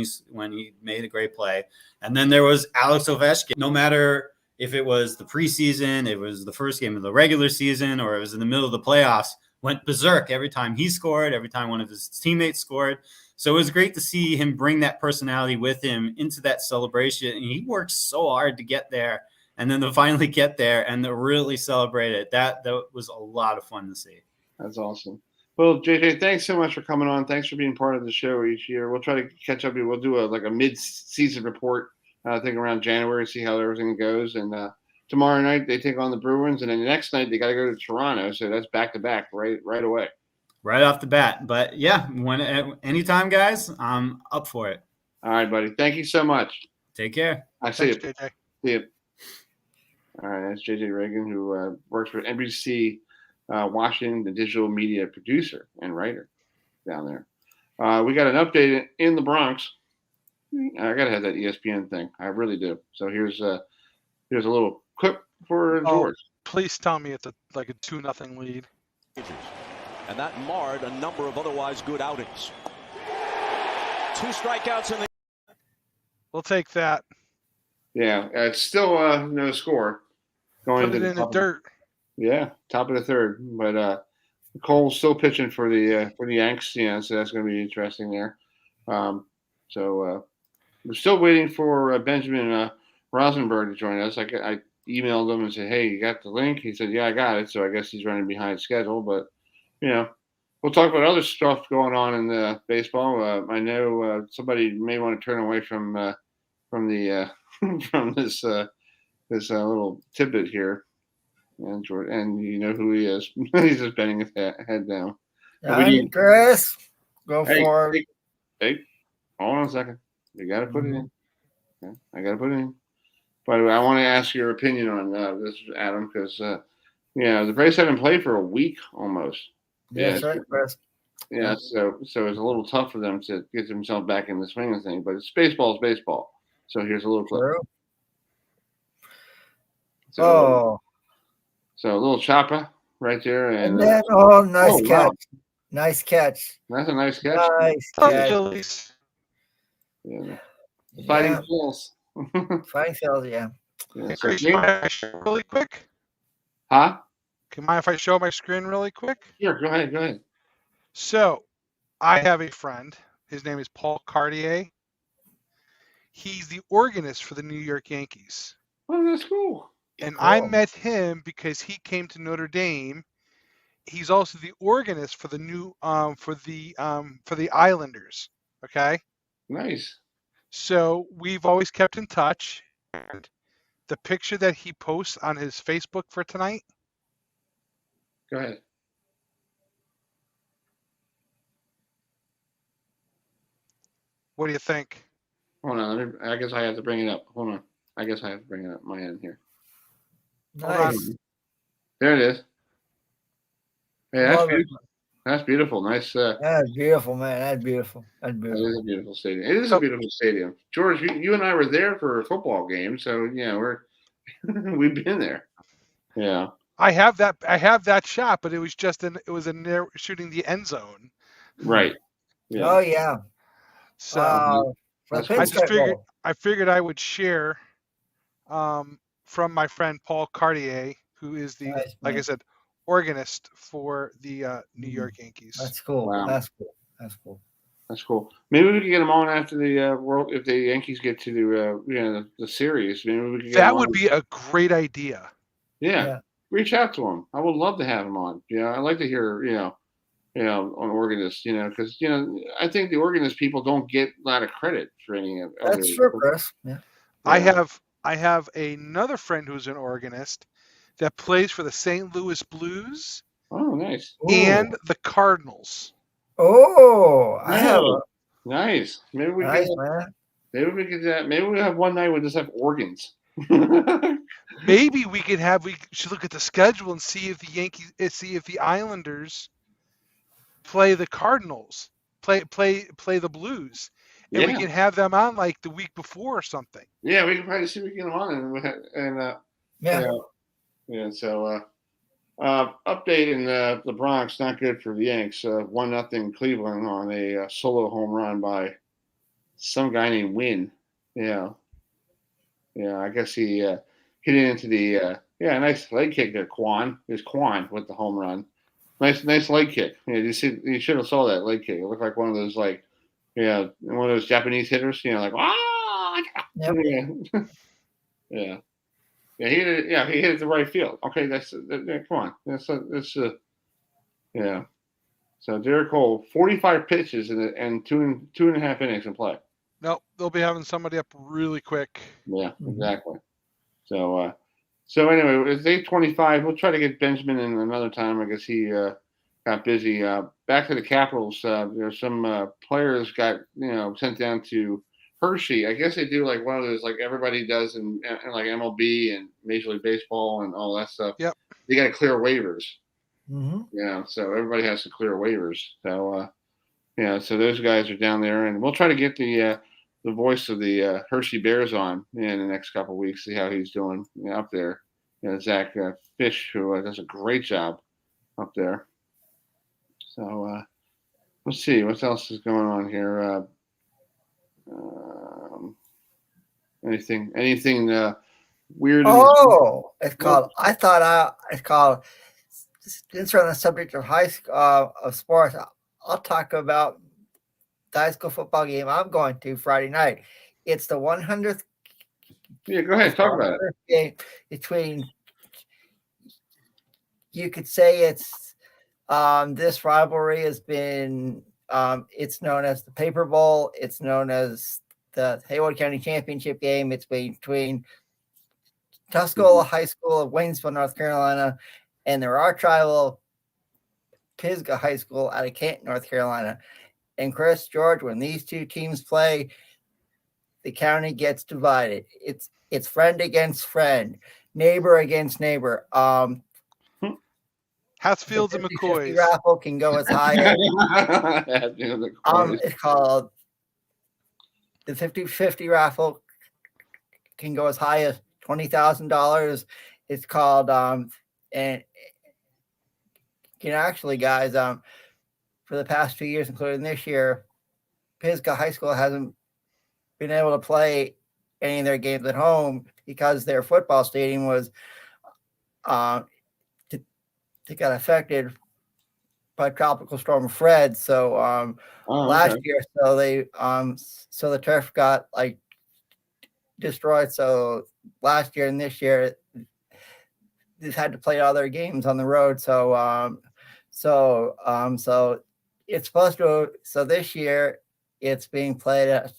he made a great play. And then there was Alex Ovechkin. No matter if it was the preseason, it was the first game of the regular season, or it was in the middle of the playoffs, went berserk every time he scored, every time one of his teammates scored. So it was great to see him bring that personality with him into that celebration. And he worked so hard to get there. And then to finally get there and to really celebrate it, that was a lot of fun to see. That's awesome. Well, JJ, thanks so much for coming on. Thanks for being part of the show each year. We'll try to catch up. We'll do a mid-season report, I think around January, see how everything goes. And tomorrow night they take on the Bruins, and then the next night they got to go to Toronto. So that's back-to-back right away. Right off the bat. But, yeah, anytime, guys, I'm up for it. All right, buddy. Thank you so much. Take care. See you. JJ. See you. All right, that's JJ Regan, who works for NBC Washington, the digital media producer and writer down there. We got an update in the Bronx. I got to have that ESPN thing. I really do. So here's a little clip for George. Please tell me it's a 2-0 lead. And that marred a number of otherwise good outings. 2 strikeouts in the. We'll take that. Yeah, it's still no score. Put it in the dirt. Yeah, top of the third. But Cole's still pitching for the Yanks. Yeah, so that's going to be interesting there. So we're still waiting for Benjamin Rosenberg to join us. I emailed him and said, "Hey, you got the link?" He said, "Yeah, I got it." So I guess he's running behind schedule. But we'll talk about other stuff going on in the baseball. I know somebody may want to turn away from the from this little tidbit here, and you know who he is. He's just bending his head down. Chris, go for it. Hey, hold on a second. You got to put it in. Okay, I got to put it in. But I want to ask your opinion on this, Adam, because the Braves haven't played for a week almost. That's right, Chris. Yeah, so it's a little tough for them to get themselves back in the swing of things. But it's baseball is baseball. So here's a little clip. True. So a little chopper right there, and then, nice catch. Wow. Nice catch. That's a nice catch. Nice catch. Yeah. Fighting Phils. Fighting Phils, yeah. So can I show really quick? Huh? Can I if I show my screen really quick? Sure, go ahead. So I have a friend. His name is Paul Cartier. He's the organist for the New York Yankees. Oh, that's cool. And I met him because he came to Notre Dame. He's also the organist for the new for the Islanders. Okay. Nice. So we've always kept in touch. And the picture that he posts on his Facebook for tonight. Go ahead. What do you think? Hold on. I guess I have to bring it up. Hold on. I guess I have to bring it up my end here. Nice. There it is. Hey, that's beautiful. That's beautiful. Nice. That's beautiful, man. That's beautiful. That's beautiful. It is a beautiful stadium. It is a beautiful stadium. George, you and I were there for a football game, so we've been there. Yeah. I have that shot, but it was shooting the end zone. Right. Yeah. Oh yeah. So I figured I would share from my friend Paul Cartier, who is the like I said, organist for the New York Yankees. That's cool. Wow. That's cool. That's cool. Maybe we could get them on after the World if the Yankees get to the series. Maybe we could. That would be a great idea. Yeah. Reach out to them. I would love to have them on. I'd like to hear on organists. Because I think the organist people don't get a lot of credit for any of. That's true, Chris. Yeah. I have another friend who's an organist that plays for the St. Louis Blues. Oh, nice. And the Cardinals. Oh, I have. Nice. Maybe we nice, get. Man. Maybe we could. Maybe we have one night we just have organs. Maybe we should look at the schedule and see if the Islanders play the Cardinals, play the Blues, and we can have them on like the week before or something. Yeah, we can probably see if we can get them on, and. So Update in the Bronx, not good for the Yanks. 1-0 Cleveland on a solo home run by some guy named Wynn. Yeah, I guess he hit it into the nice leg kick there. Quan with the home run. Nice leg kick. Yeah, you should have saw that leg kick. It looked like one of those one of those Japanese hitters. Like Yep. Yeah. Yeah, he hit it to right field. Okay, come on. Yeah. So Derek Cole, 45 pitches and two and a half innings in play. No, they'll be having somebody up really quick. Yeah, exactly. So anyway, it's 8:25. We'll try to get Benjamin in another time. I guess he got busy. Back to the Capitals. There's some players got sent down to Hershey. I guess they do like one of those like everybody does in like MLB and Major League Baseball and all that stuff. Yep. They got to clear waivers. Mm-hmm. Yeah, so everybody has to clear waivers. So so those guys are down there, and we'll try to get the voice of the Hershey Bears on in the next couple of weeks, see how he's doing up there. Zach Fish, who does a great job up there. So let's see what else is going on here. Anything weird? It's called. It's called. Since we're on the subject of high school of sports, I'll talk about the high school football game I'm going to Friday night. It's the 100th. Yeah, go ahead. Talk about it. Game between. You could say it's this rivalry has been. It's known as the Paper Bowl. It's known as the Hayward County Championship game. It's between Tuscola High School of Waynesville, North Carolina, and their arch rival Pisgah High School out of Canton, North Carolina. And Chris, George, when these two teams play, the county gets divided. It's friend against friend, neighbor against neighbor. Hatfields and McCoys. Raffle can go as high as it's called the 50-50 raffle can go as high as $20,000. It's called and actually, guys, for the past 2 years, including this year, Pisgah High School hasn't been able to play any of their games at home because their football stadium was they got affected by Tropical Storm Fred. So last year, so they so the turf got like destroyed. So last year and this year, they've had to play all their games on the road. So it's supposed to. So this year, it's being played at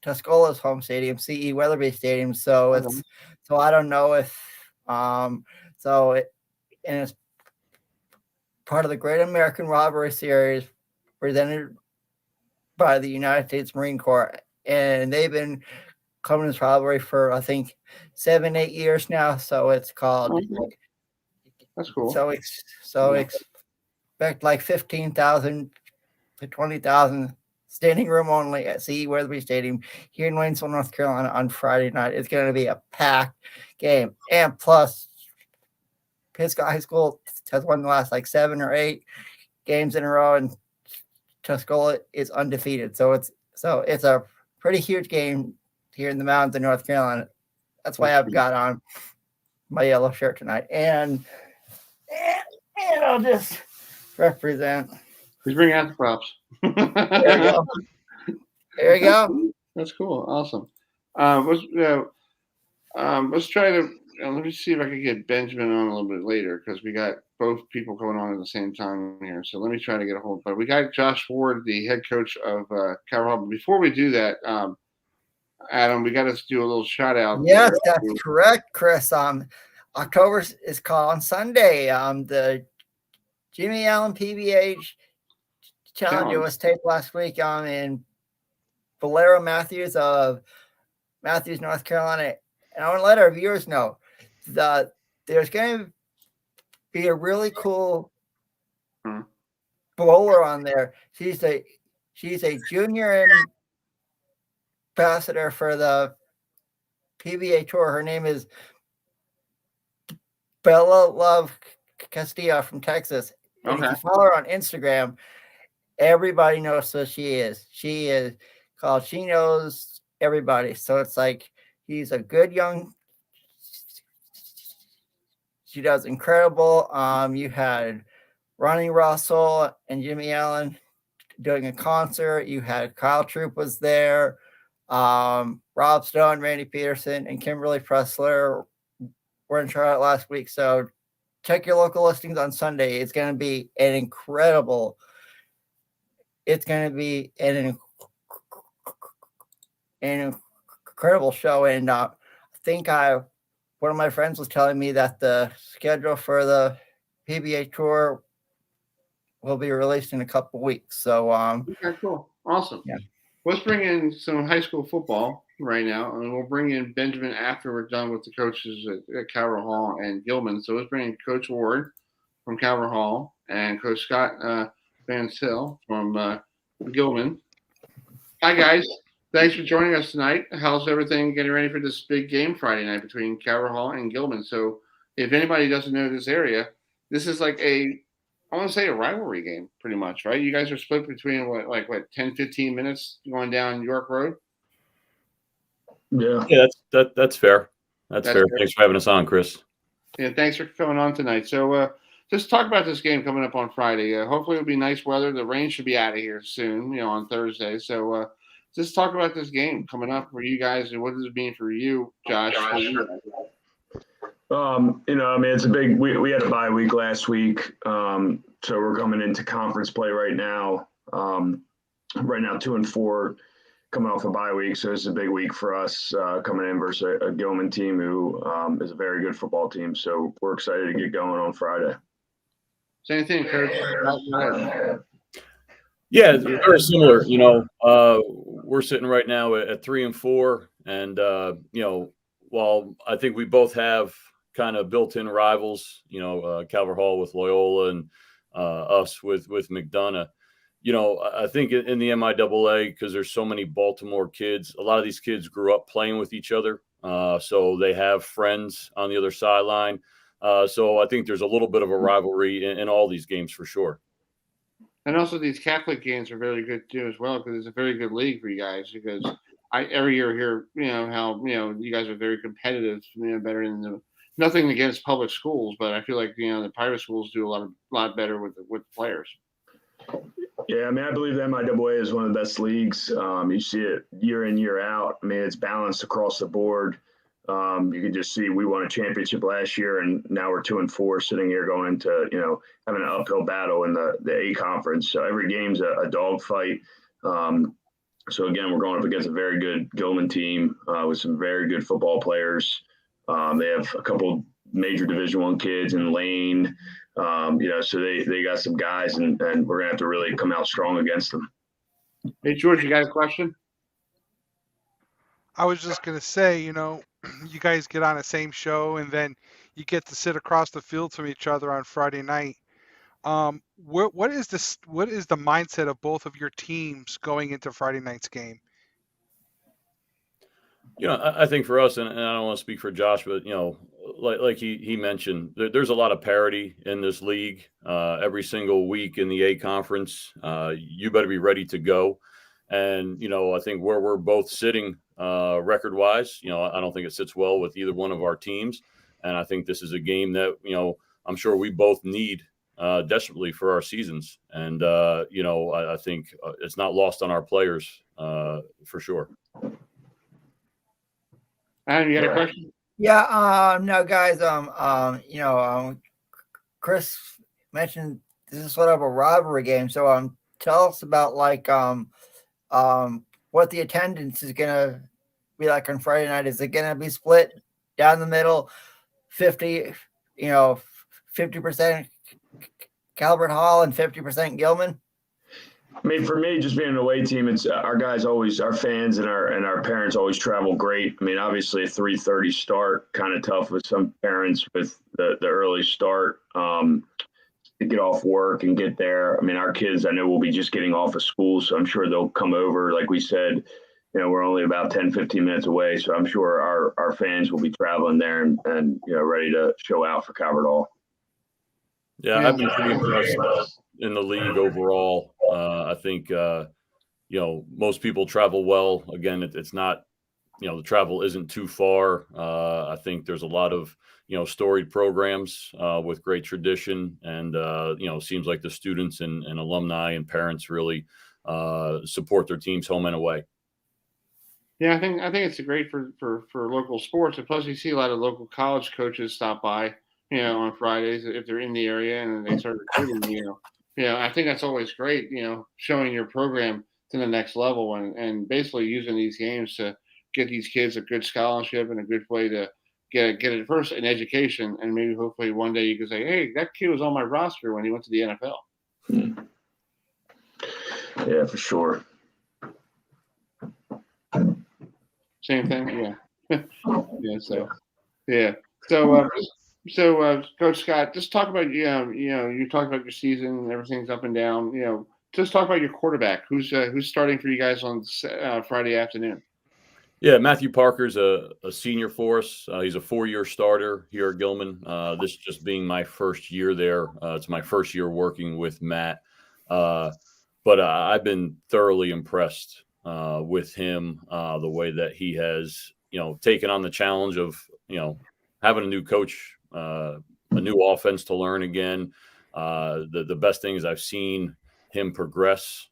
Tuscola's home stadium, CE Weatherby Stadium. So it's so I don't know if and it's part of the Great American Rivalry Series presented by the United States Marine Corps. And they've been coming this rivalry for, I think, 7-8 years now. So it's called. That's cool. So expect like 15,000 to 20,000 standing room only at CE Weatherby Stadium here in Waynesville, North Carolina on Friday night. It's going to be a packed game. And plus, Pisgah High School has won the last like 7 or 8 games in a row, and Tuscola is undefeated. So it's a pretty huge game here in the mountains of North Carolina. That's why I've got on my yellow shirt tonight, and I'll just represent. He's bringing out the props. There you go. That's cool. Awesome. Let's try to. Let me see if I can get Benjamin on a little bit later because we got both people going on at the same time here. So let me try to get a hold. But we got Josh Ward, the head coach of Calver. But before we do that, Adam, we got to do a little shout out. Yes, that's correct, Chris. October is called on Sunday. The Jimmy Allen PBA Challenger was taped last week in Valero Matthews of Matthews, North Carolina. And I want to let our viewers know that there's going to be a really cool bowler on there. She's a junior ambassador for the PBA Tour. Her name is Bella Love Castillo from Texas. And if you follow her on Instagram, everybody knows who she is. She is called She Knows Everybody. So it's like he's a good young. She does incredible. You had Ronnie Russell and Jimmy Allen doing a concert. You had Kyle Troop was there. Rob Stone, Randy Peterson, and Kimberly Pressler were in Charlotte last week. So check your local listings on Sunday. It's going to be an incredible. It's going to be an incredible show. And I think one of my friends was telling me that the schedule for the PBA tour will be released in a couple weeks. So, okay, cool. Awesome. Yeah. Let's bring in some high school football right now, and we'll bring in Benjamin after we're done with the coaches at Calver Hall and Gilman. So let's bring in Coach Ward from Calver Hall and Coach Scott Van Sil from Gilman. Hi, guys. Thanks for joining us tonight. How's everything getting ready for this big game Friday night between Calver Hall and Gilman? So if anybody doesn't know this area, this is like I want to say a rivalry game pretty much, right? You guys are split between what 10, 15 minutes going down York Road? Yeah, that's fair. That's fair. Thanks for having us on, Chris. Yeah, thanks for coming on tonight. So just talk about this game coming up on Friday. Hopefully it'll be nice weather. The rain should be out of here soon, on Thursday. So just talk about this game coming up for you guys and what does it mean for you, Josh? It's a big. We had a bye week last week, so we're coming into conference play right now. Right now, 2-4, coming off a bye week, so it's a big week for us coming in versus a Gilman team who is a very good football team. So we're excited to get going on Friday. Same thing, Coach. Yeah, it's very similar. We're sitting right now at 3-4, and while I think we both have kind of built-in rivals, Calver Hall with Loyola and us with McDonough. I think in the MIAA, because there's so many Baltimore kids, a lot of these kids grew up playing with each other, so they have friends on the other sideline. So I think there's a little bit of a rivalry in all these games for sure. And also these Catholic games are very good too as well, because it's a very good league for you guys. Because I every year hear how you guys are very competitive, better than nothing against public schools, but I feel like the private schools do a lot better with the players. Yeah, I believe the MIAA is one of the best leagues. You see it year in, year out. It's balanced across the board. You can just see we won a championship last year, and now we're 2-4, sitting here going into having an uphill battle in the A conference. So every game's a dogfight. So again, we're going up against a very good Gilman team with some very good football players. They have a couple major Division I kids in Lane. So they got some guys, and we're gonna have to really come out strong against them. Hey, George, you got a question? I was just gonna say, you guys get on the same show, and then you get to sit across the field from each other on Friday night. What is the mindset of both of your teams going into Friday night's game? I think for us, and I don't want to speak for Josh, but like he mentioned, there's a lot of parity in this league. Every single week in the A conference, you better be ready to go. And I think where we're both sitting record wise, I don't think it sits well with either one of our teams. And I think this is a game that I'm sure we both need desperately for our seasons. And I think it's not lost on our players for sure. Adam, you got a question? Yeah, no, guys, Chris mentioned this is sort of a rivalry game. So tell us about what the attendance is gonna be like on Friday night. Is it gonna be split down the middle, 50% Calvert Hall and 50% Gilman? For me, just being an away team, it's our guys always, our fans and our parents always travel great. Obviously a 3:30 start, kind of tough with some parents with the early start to get off work and get there. Our kids, I know, will be just getting off of school, so I'm sure they'll come over. Like we said, we're only about 10, 15 minutes away. So I'm sure our fans will be traveling there and ready to show out for Calver. Yeah, I've been pretty impressed in the league overall. I think, most people travel well. Again, it's not, the travel isn't too far. I think there's a lot of, storied programs with great tradition. And, seems like the students and alumni and parents really support their teams home and away. Yeah, I think it's great for local sports. And plus, you see a lot of local college coaches stop by, on Fridays if they're in the area and they start recruiting. I think that's always great. Showing your program to the next level and basically using these games to get these kids a good scholarship and a good way to get it first an education, and maybe hopefully one day you can say, hey, that kid was on my roster when he went to the NFL. Yeah, for sure. Same thing, yeah. Yeah. So, Coach Scott, just talk about you talked about your season and everything's up and down. Just talk about your quarterback. Who's starting for you guys on Friday afternoon? Yeah, Matthew Parker's a senior for us. He's a 4-year starter here at Gilman. This just being my first year there. It's my first year working with Matt. But I've been thoroughly impressed with him, the way that he has, taken on the challenge of, having a new coach, a new offense to learn again. The best thing is I've seen him progress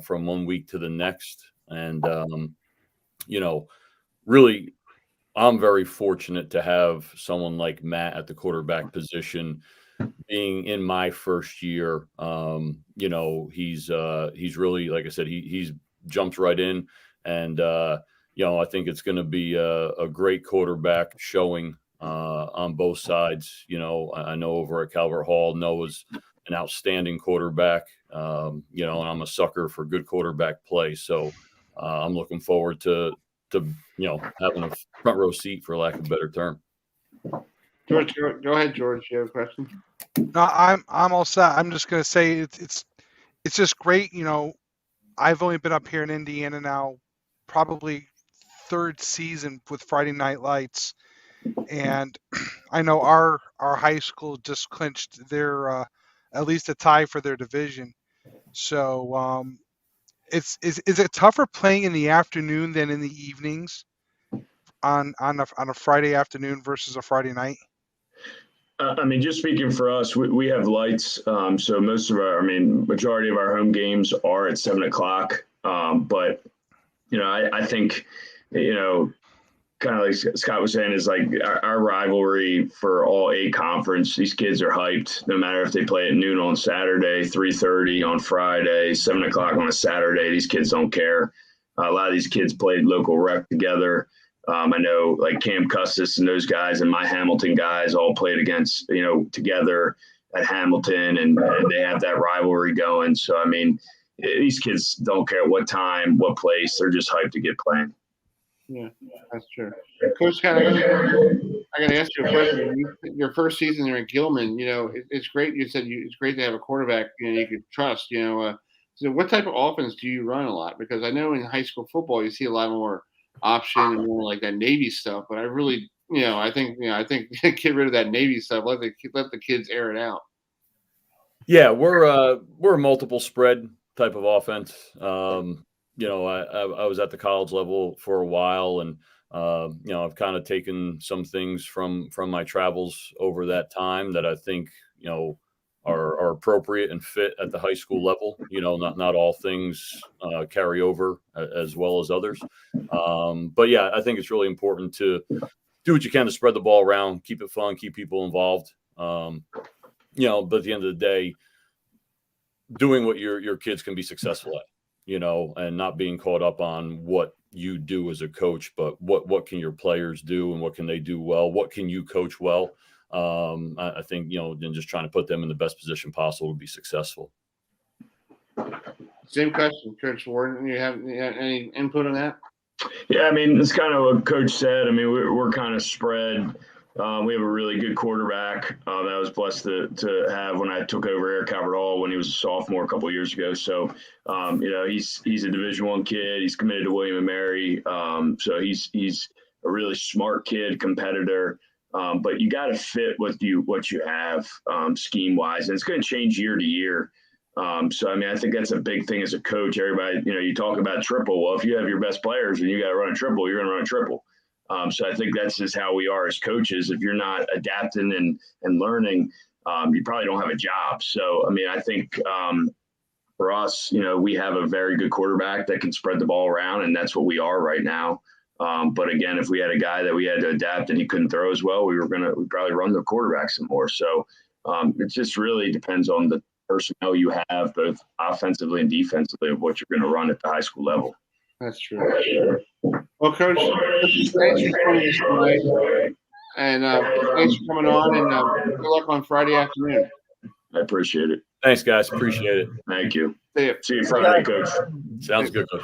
from one week to the next. And, really, I'm very fortunate to have someone like Matt at the quarterback position. Being in my first year, he's really, like I said, he's jumped right in, and I think it's going to be a great quarterback showing on both sides. I know over at Calver Hall, Noah's an outstanding quarterback, and I'm a sucker for good quarterback play. So I'm looking forward to having a front row seat, for lack of a better term. George, go ahead, George. You have a question? No, I'm all set. I'm just going to say it's just great. I've only been up here in Indiana now, probably third season with Friday Night Lights, and I know our high school just clinched their at least a tie for their division. So is it tougher playing in the afternoon than in the evenings on a Friday afternoon versus a Friday night? Just speaking for us, we have lights. So majority of our home games are at 7:00. But, I think, kind of like Scott was saying, is like our rivalry for all A conference. These kids are hyped no matter if they play at noon on Saturday, 3:30 on Friday, 7:00 on a Saturday. These kids don't care. A lot of these kids played local rec together. I know like Cam Custis and those guys and my Hamilton guys all played against, together at Hamilton, and they have that rivalry going. So, these kids don't care what time, what place. They're just hyped to get playing. Yeah, that's true. Coach Scott, I got to ask you a question. Your first season there at Gilman, it's great. You said it's great to have a quarterback you could trust. So what type of offense do you run a lot? Because I know in high school football you see a lot more option and more like that Navy stuff. But I really, I think get rid of that Navy stuff. Let the kids air it out. Yeah, we're a multiple spread type of offense. I was at the college level for a while, and I've kind of taken some things from my travels over that time that I think are appropriate and fit at the high school level. Not all things carry over as well as others. But yeah, I think it's really important to do what you can to spread the ball around, keep it fun, keep people involved. But at the end of the day, doing what your kids can be successful at, and not being caught up on what you do as a coach, but what can your players do and what can they do well? What can you coach well? I think, and just trying to put them in the best position possible to be successful. Same question, Coach Warden. You have any input on that? Yeah, it's kind of what Coach said. We're kind of spread We have a really good quarterback that I was blessed to have when I took over Eric Calver when he was a sophomore a couple of years ago. So, he's a Division I kid. He's committed to William & Mary. So he's a really smart kid, competitor. But you got to fit what you have scheme wise, and it's going to change year to year. So, I think that's a big thing as a coach. Everybody, you talk about triple. Well, if you have your best players and you got to run a triple, you're going to run a triple. So I think that's just how we are as coaches. If you're not adapting and learning, you probably don't have a job. So, I think for us, we have a very good quarterback that can spread the ball around, and that's what we are right now. But again, if we had a guy that we had to adapt and he couldn't throw as well, we'd probably run the quarterback some more. So it just really depends on the personnel you have, both offensively and defensively, of what you're going to run at the high school level. That's true. Well, Coach, thanks for joining us tonight. And thanks for coming on, and good luck on Friday afternoon. I appreciate it. Thanks, guys. Appreciate it. Thank you. See you Friday, Coach. Sounds good, Coach.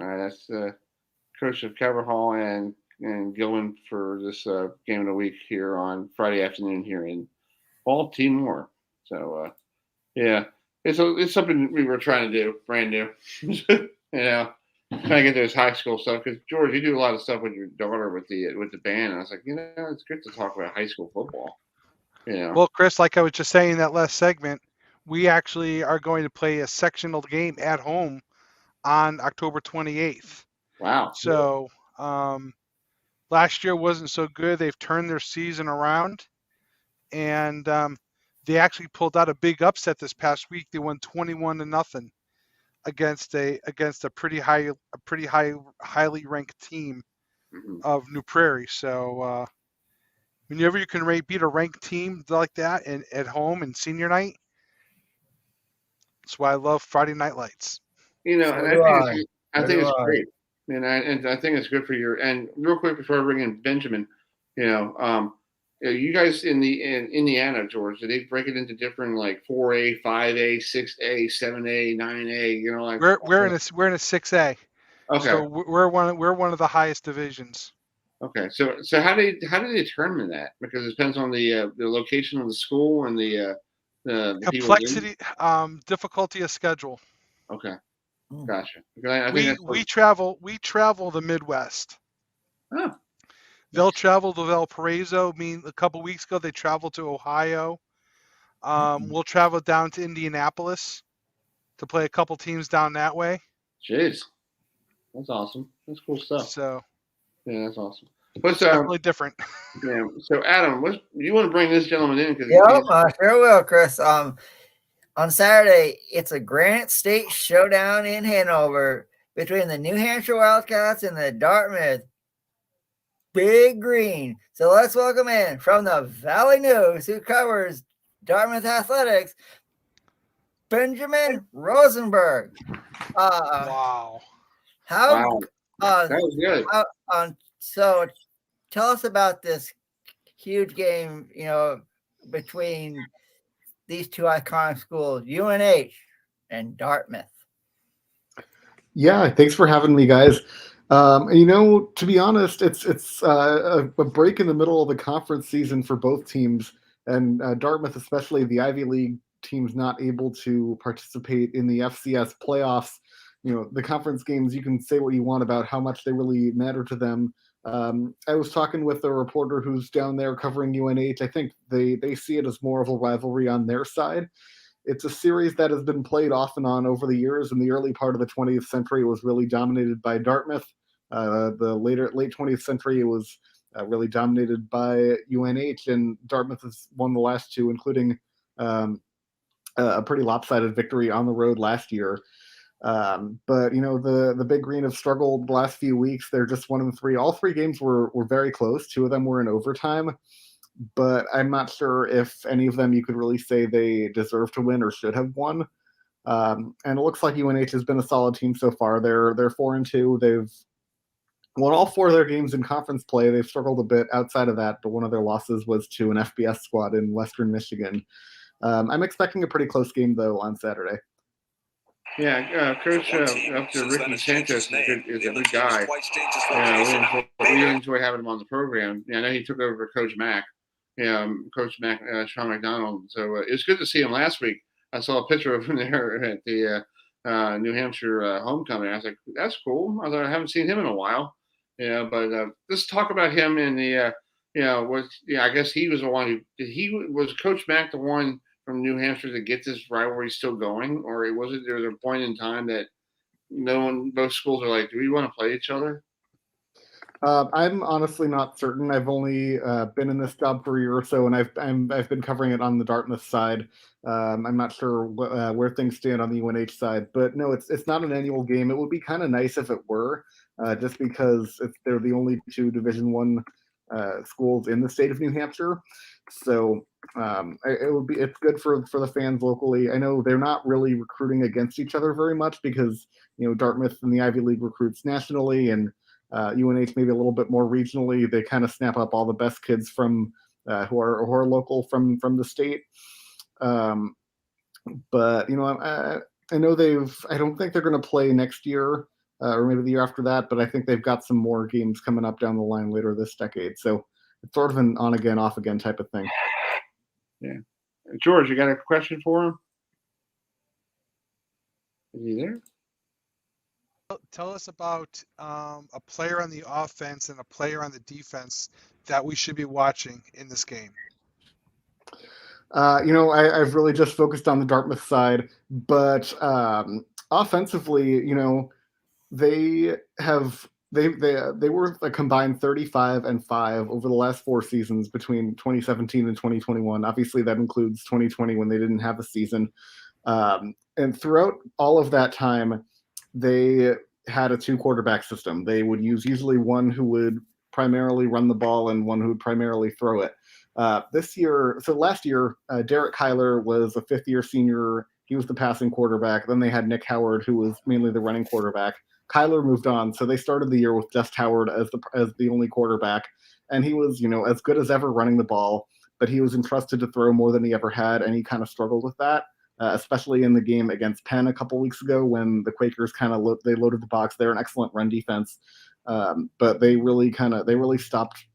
All right, that's Coach of Calver and Gilman for this game of the week here on Friday afternoon here in Baltimore. So, yeah, it's something we were trying to do, brand new. Trying to get those high school stuff, because George, you do a lot of stuff with your daughter with the band, and I was like, it's good to talk about high school football. Well, Chris, like I was just saying in that last segment, we actually are going to play a sectional game at home on October 28th. Wow. So last year wasn't so good. They've turned their season around, and they actually pulled out a big upset this past week. They won 21-0 against a pretty highly ranked team of New Prairie. So whenever you can beat a ranked team like that at home and senior night, that's why I love Friday Night Lights. And I think it's great. And I think it's good for your. And real quick before I bring in Benjamin, you guys in Indiana, George, do they break it into different like 4A, 5A, 6A, 7A, 9A? We're in a 6A. Okay. So we're one of the highest divisions. Okay. So how do they determine that? Because it depends on the location of the school and the complexity, difficulty of schedule. Okay. Gotcha. We travel the Midwest. Oh. They'll travel to Valparaiso. A couple weeks ago they traveled to Ohio. We'll travel down to Indianapolis to play a couple teams down that way. Jeez, that's awesome. That's cool stuff. So yeah, that's awesome. What's definitely different? Yeah. So Adam, you want to bring this gentleman in? Sure will, Chris. On Saturday, it's a Granite State showdown in Hanover between the New Hampshire Wildcats and the Dartmouth Big Green. So let's welcome in from the Valley News, who covers Dartmouth athletics, Benjamin Rosenberg. Wow. That was good. So tell us about this huge game, between these two iconic schools, UNH and Dartmouth. Yeah, thanks for having me, guys. To be honest, it's a break in the middle of the conference season for both teams, and Dartmouth, especially the Ivy League teams, not able to participate in the FCS playoffs. The conference games, you can say what you want about how much they really matter to them. I was talking with a reporter who's down there covering UNH. I think they see it as more of a rivalry on their side. It's a series that has been played off and on over the years. In the early part of the 20th century, it was really dominated by Dartmouth. The late 20th century, it was really dominated by UNH, and Dartmouth has won the last two, including a pretty lopsided victory on the road last year. But the Big Green have struggled the last few weeks. They're just 1-3. All three games were very close. Two of them were in overtime, but I'm not sure if any of them you could really say they deserve to win or should have won. And it looks like UNH has been a solid team so far. They're 4-2. They've won all four of their games in conference play. They've struggled a bit outside of that, but one of their losses was to an FBS squad in Western Michigan. I'm expecting a pretty close game though on Saturday. Yeah, Coach up to Ricky Sanchez is a good guy. We enjoy having him on the program. Yeah, I know he took over for Coach Mack. Yeah, Coach Mack, Sean McDonald. So it's good to see him last week. I saw a picture of him there at the New Hampshire homecoming. I was like, that's cool. I haven't seen him in a while. Yeah, but let's talk about him in the, I guess he was the one was Coach Mack the one from New Hampshire to get this rivalry still going, or there was a point in time that both schools are like, do we want to play each other? I'm honestly not certain. I've only been in this job for a year or so, and I've been covering it on the Dartmouth side. I'm not sure where things stand on the UNH side, but no, it's not an annual game. It would be kind of nice if it were, just because they're the only two Division I schools in the state of New Hampshire. So it's good for the fans locally. I know they're not really recruiting against each other very much because Dartmouth and the Ivy League recruits nationally, and UNH maybe a little bit more regionally. They kind of snap up all the best kids from who are local from the state. But I know I don't think they're going to play next year or maybe the year after that, but I think they've got some more games coming up down the line later this decade. So it's sort of an on again, off again type of thing. Yeah. George, you got a question for him? Is he there? Tell us about a player on the offense and a player on the defense that we should be watching in this game. I've really just focused on the Dartmouth side, but offensively, they were a combined 35-5 over the last 4 seasons between 2017 and 2021. Obviously, that includes 2020 when they didn't have a season. And throughout all of that time, they had a 2-quarterback system. They would use usually one who would primarily run the ball and one who would primarily throw it. Last year, Derek Kyler was a 5th-year senior. He was the passing quarterback. Then they had Nick Howard, who was mainly the running quarterback. Kyler moved on, so they started the year with just Howard as the only quarterback, and he was as good as ever running the ball. But he was entrusted to throw more than he ever had, and he kind of struggled with that. Especially in the game against Penn a couple weeks ago when the Quakers they loaded the box. They're an excellent run defense, but they really stopped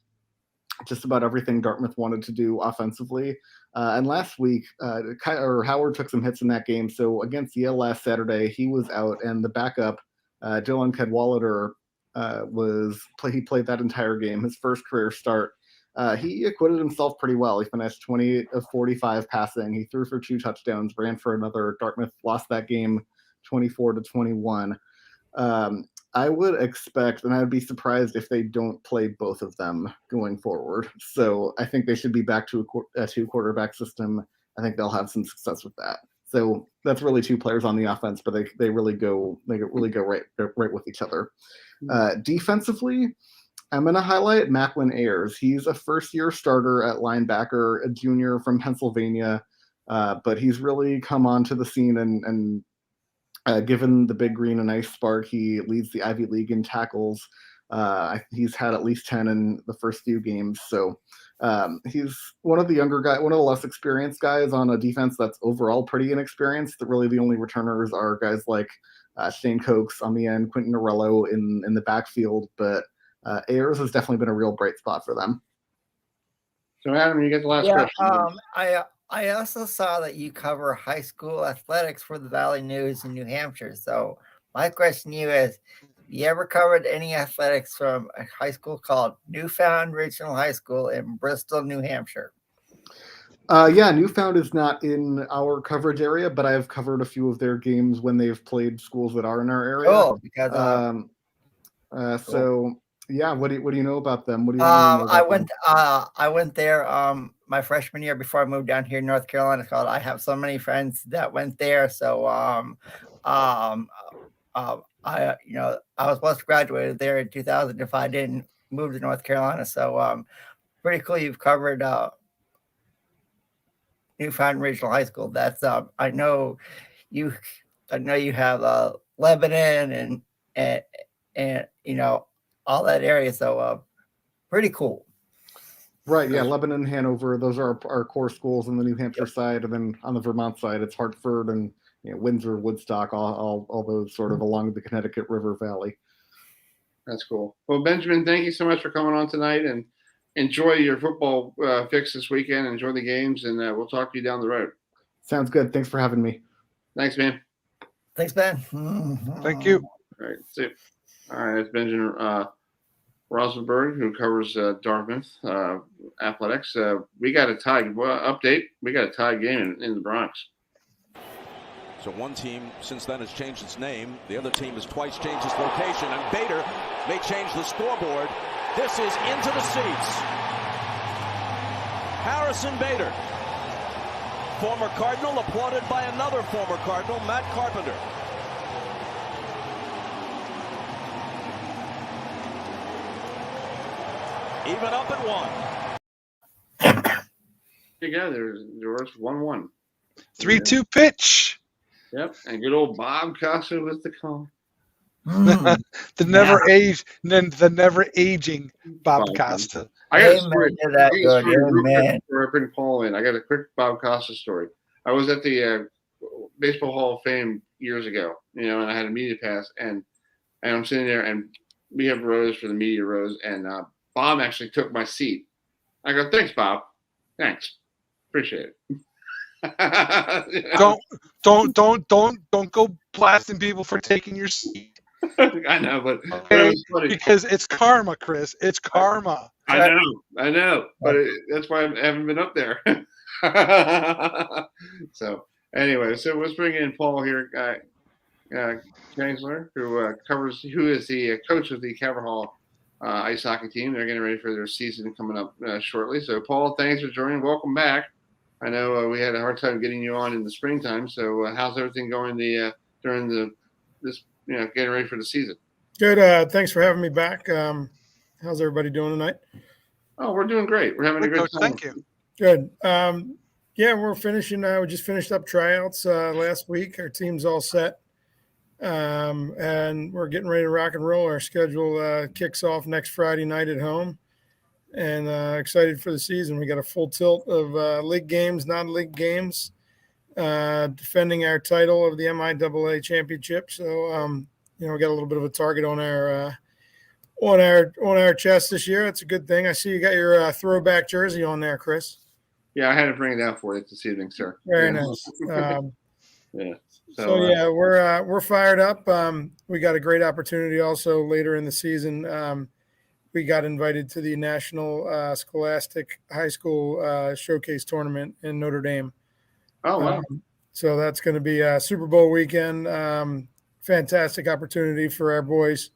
just about everything Dartmouth wanted to do offensively. And last week, Howard took some hits in that game. So against Yale last Saturday, he was out, and the backup, Dylan Cadwallader, he played that entire game, his first career start. He acquitted himself pretty well. He finished 28 of 45 passing. He threw for 2 touchdowns, ran for another. Dartmouth lost that game 24-21. I would expect, and I would be surprised if they don't play both of them going forward. So I think they should be back to a 2-quarterback system. I think they'll have some success with that. So that's really 2 players on the offense, but they really go right with each other. Defensively, I'm going to highlight Macklin Ayers. He's a first-year starter at linebacker, a junior from Pennsylvania, but he's really come onto the scene and given the Big Green a nice spark. He leads the Ivy League in tackles. He's had at least 10 in the first few games. So he's one of the younger guys, one of the less experienced guys on a defense that's overall pretty inexperienced. Really, the only returners are guys like Shane Cokes on the end, Quentin Norello in the backfield, but Ayers has definitely been a real bright spot for them. So, Adam, you get the last question. I also saw that you cover high school athletics for the Valley News in New Hampshire. So my question to you is, you ever covered any athletics from a high school called Newfound Regional High School in Bristol, New Hampshire? Yeah, Newfound is not in our coverage area, but I've covered a few of their games when they've played schools that are in our area. Oh, because so yeah, what do you know about them? What do you know about I went there my freshman year before I moved down here in North Carolina. I have so many friends that went there. So I was supposed to graduate there in 2000 if I didn't move to North Carolina. So pretty cool. You've covered Newfound Regional High School. That's I know you have Lebanon and all that area. So pretty cool. Right. Yeah. Lebanon, Hanover, those are our core schools on the New Hampshire side. And then on the Vermont side, it's Hartford and Windsor, Woodstock, all those sort of along the Connecticut River Valley. That's cool. Well, Benjamin, thank you so much for coming on tonight, and enjoy your football fix this weekend. Enjoy the games, and we'll talk to you down the road. Sounds good. Thanks for having me. Thanks, man. Thanks, Ben. Thank you. All right. See you. All right. It's Benjamin Rosenberg, who covers Dartmouth athletics. We got a tie update. We got a tie game in the Bronx. So one team since then has changed its name. The other team has twice changed its location. And Bader may change the scoreboard. This is into the seats. Harrison Bader, former Cardinal, applauded by another former Cardinal, Matt Carpenter. Even up at 1. Together, George, 1-1. 3-2 pitch. Yep, and good old Bob Costa with the call. the never aging Bob Costa. I got a story. Bring Paul in. I got a quick Bob Costa story. I was at the Baseball Hall of Fame years ago, and I had a media pass, and I'm sitting there, and we have rows for the media rows, and Bob actually took my seat. I go, thanks, Bob. Thanks. Appreciate it. Don't go blasting people for taking your seat. I know, but it was funny. Because it's karma, Chris. It's karma. I know, but that's why I haven't been up there. So anyway, so let's bring in Paul here, Chancellor, who is the coach of the Calver Hall ice hockey team. They're getting ready for their season coming up shortly. So Paul, thanks for joining. Welcome back. I know we had a hard time getting you on in the springtime. So how's everything going during this getting ready for the season? Good. Thanks for having me back. How's everybody doing tonight? Oh, we're doing great. We're having a good time. Thank you. Good. Yeah, we're finishing. We just finished up tryouts last week. Our team's all set, and we're getting ready to rock and roll. Our schedule kicks off next Friday night at home. And excited for the season. We got a full tilt of league games, non-league games, defending our title of the MIAA championship. So, we got a little bit of a target on our chest this year. That's a good thing. I see you got your throwback jersey on there, Chris. Yeah, I had to bring it out for you this evening, sir. Very nice. Yeah. So we're fired up. We got a great opportunity also later in the season. We got invited to the National Scholastic High School Showcase Tournament in Notre Dame. Oh, wow. So that's going to be a Super Bowl weekend. Fantastic opportunity for our boys,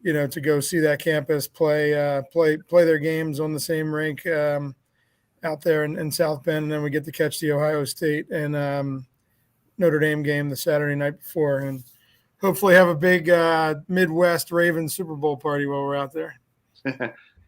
to go see that campus play their games on the same rink out there in South Bend. And then we get to catch the Ohio State and Notre Dame game the Saturday night before, and hopefully have a big Midwest Ravens Super Bowl party while we're out there.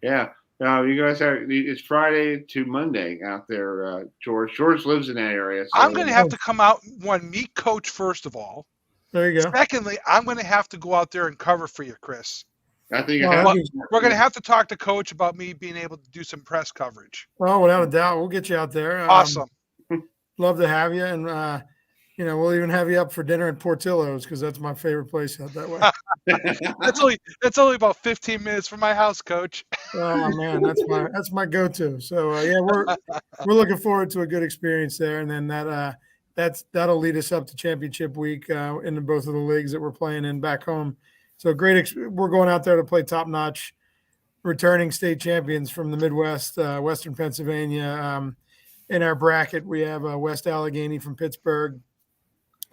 Yeah. You guys it's Friday to Monday out there, George. George lives in that area. So. I'm going to have to come out and meet Coach first of all. There you go. Secondly, I'm going to have to go out there and cover for you, Chris. I think we're going to have to talk to Coach about me being able to do some press coverage. Well, without a doubt, we'll get you out there. Awesome. Love to have you, and we'll even have you up for dinner at Portillo's because that's my favorite place out that way. That's only about 15 minutes from my house, Coach. Oh man, that's my go-to. So we're looking forward to a good experience there, and then that'll lead us up to championship week in both of the leagues that we're playing in back home. So we're going out there to play top-notch, returning state champions from the Midwest, Western Pennsylvania. In our bracket, we have West Allegheny from Pittsburgh,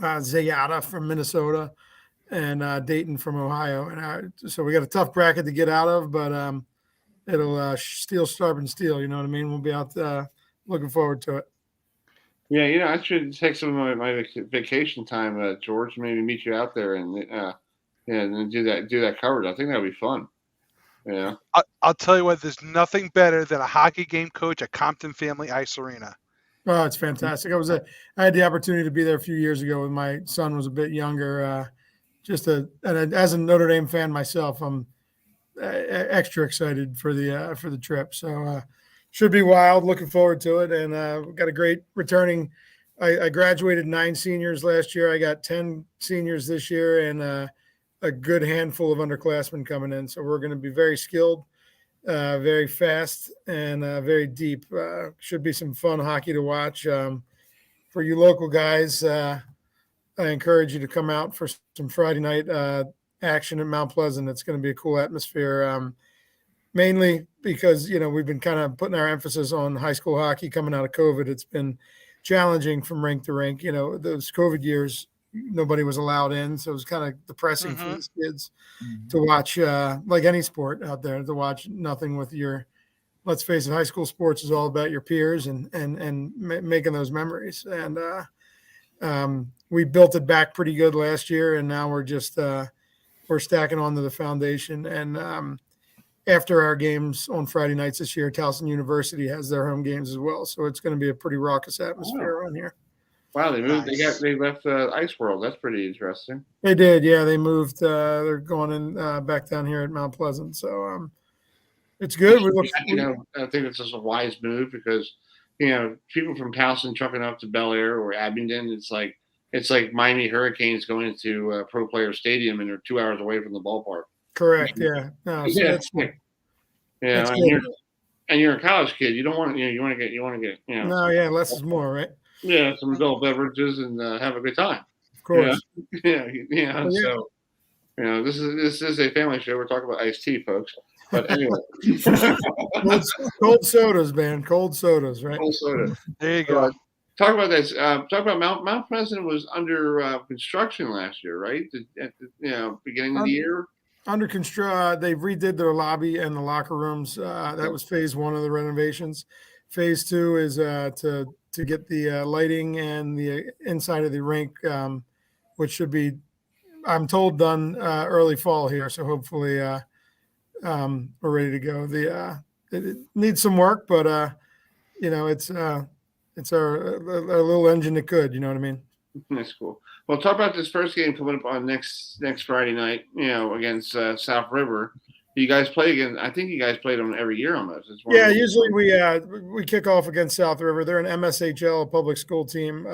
Zayata from Minnesota, and Dayton from Ohio. And so we got a tough bracket to get out of, but it'll steel, sharpen steel. You know what I mean? We'll be out looking forward to it. Yeah, I should take some of my vacation time, George. Maybe meet you out there and do that coverage. I think that'd be fun. Yeah. I'll tell you what. There's nothing better than a hockey game coach at Compton Family Ice Arena. Oh, it's fantastic. I had the opportunity to be there a few years ago when my son was a bit younger. As a Notre Dame fan myself, I'm extra excited for the trip. So should be wild. Looking forward to it, and we've got a great returning I graduated 9 seniors last year. I got 10 seniors this year, and a good handful of underclassmen coming in. So we're going to be very skilled, very fast, and very deep. Should be some fun hockey to watch. For you local guys, I encourage you to come out for some Friday night action at Mount Pleasant. It's going to be a cool atmosphere. Mainly because, we've been kind of putting our emphasis on high school hockey coming out of COVID. It's been challenging from rink to rink. Those COVID years, nobody was allowed in. So it was kind of depressing for these kids to watch, like any sport out there, to watch nothing with let's face it, high school sports is all about your peers and making those memories. And we built it back pretty good last year. And now we're just, we're stacking onto the foundation. And, after our games on Friday nights this year, Towson University has their home games as well. So it's going to be a pretty raucous atmosphere around here. Wow, they moved. Nice. They left Ice World. That's pretty interesting. They did, yeah. They moved. They're going in back down here at Mount Pleasant. So it's good. I think it's just a wise move because people from Towson trucking up to Bel Air or Abingdon, it's like Miami Hurricanes going into Pro Player Stadium and they're 2 hours away from the ballpark. Correct. Yeah. No, so that's good. Yeah, that's and you're a college kid. You don't want you want to get No, yeah, less is more, right? Yeah, some adult beverages and have a good time. Of course. Yeah. So this is a family show. We're talking about iced tea, folks. But anyway, cold sodas, man. Cold sodas, right? Cold soda. There you go. Talk about this. Talk about Mount Pleasant was under construction last year, right? At the beginning of the year. Under construction, they redid their lobby and the locker rooms. That was phase 1 of the renovations. Phase 2 is to get the lighting and the inside of the rink, which should be, I'm told, done early fall here. So hopefully we're ready to go. It needs some work, but it's our little engine that could. You know what I mean? That's cool. Well, talk about this first game coming up on next Friday night. Against South River. You guys play again. I think you guys play them every year almost. Yeah, usually we kick off against South River. They're an MSHL public school team.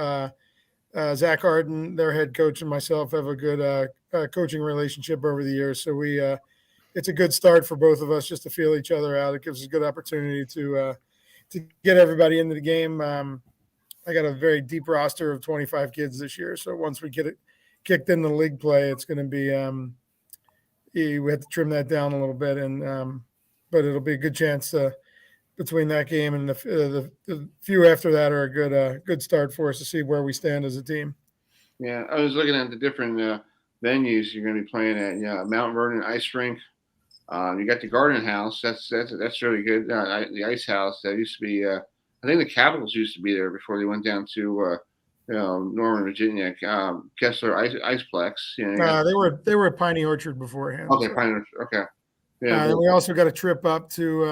Zach Arden, their head coach, and myself have a good coaching relationship over the years. So it's a good start for both of us just to feel each other out. It gives us a good opportunity to get everybody into the game. I got a very deep roster of 25 kids this year. So once we get it kicked into league play, it's going to be we have to trim that down a little bit, but it'll be a good chance between that game and the few after that are a good start for us to see where we stand as a team. Yeah, I was looking at the different venues you're going to be playing at. Mount Vernon Ice Rink. You got the Garden House. That's really good. The Ice House that used to be. I think the Capitals used to be there before they went down to Northern Virginia. Kessler Iceplex. They were at Piney Orchard beforehand. Okay, so. Piney Orchard. Okay. Yeah. We also got a trip up to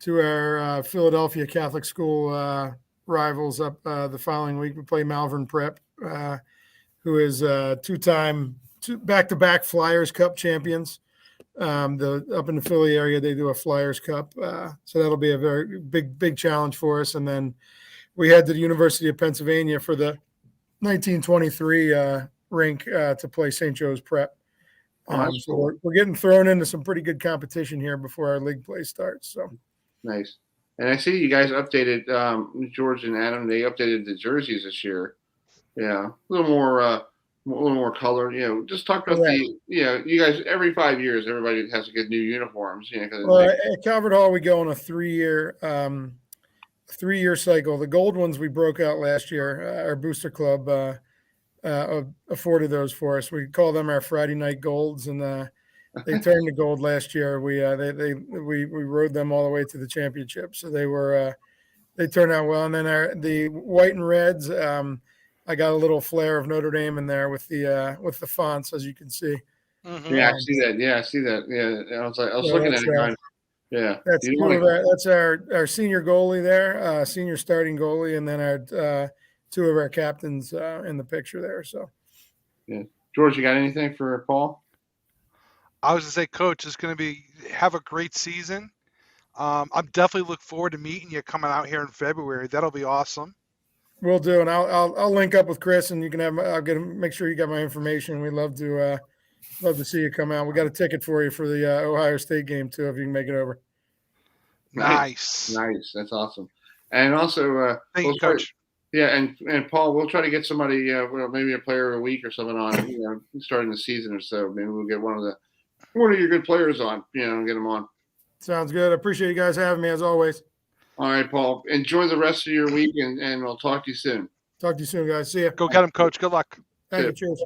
our Philadelphia Catholic school rivals up the following week. We play Malvern Prep, who is two-time back-to-back Flyers Cup champions. Up in the Philly area, they do a Flyers Cup, so that'll be a very big challenge for us. And then we head to the University of Pennsylvania for the 1923 rink to play St. Joe's Prep. So cool. we're getting thrown into some pretty good competition here before our league play starts. So nice. And I see you guys updated George and Adam. They updated the jerseys this year. Yeah, a little more color. Just talk about you guys every 5 years, everybody has to get new uniforms. At Calvert Hall, we go on a 3-year cycle. The gold ones we broke out last year. Our booster club afforded those for us. We call them our Friday night golds, and they turned to gold last year. We rode them all the way to the championship, so they turned out well. And then the white and reds. I got a little flair of Notre Dame in there with the fonts, as you can see. Mm-hmm. Yeah, I see that. Yeah, I was looking at it going, yeah. That's our senior goalie there, senior starting goalie, and then our two of our captains in the picture there. So, yeah, George, you got anything for Paul? I was gonna say, Coach, is going to have a great season. I'm definitely look forward to meeting you coming out here in February. That'll be awesome. We'll do, and I'll link up with Chris, and you can have. Make sure you got my information. We'd love to see you come out. We got a ticket for you for the Ohio State game too, if you can make it over. Nice. That's awesome. And also, thank you, Coach. Yeah, and Paul, we'll try to get somebody, maybe a player a week or something on, starting the season or so. Maybe we'll get one of your good players on, and get them on. Sounds good. I appreciate you guys having me as always. All right, Paul. Enjoy the rest of your week, and we'll talk to you soon. Talk to you soon, guys. See ya. Go get him, Coach. Good luck. Thank you. Cheers.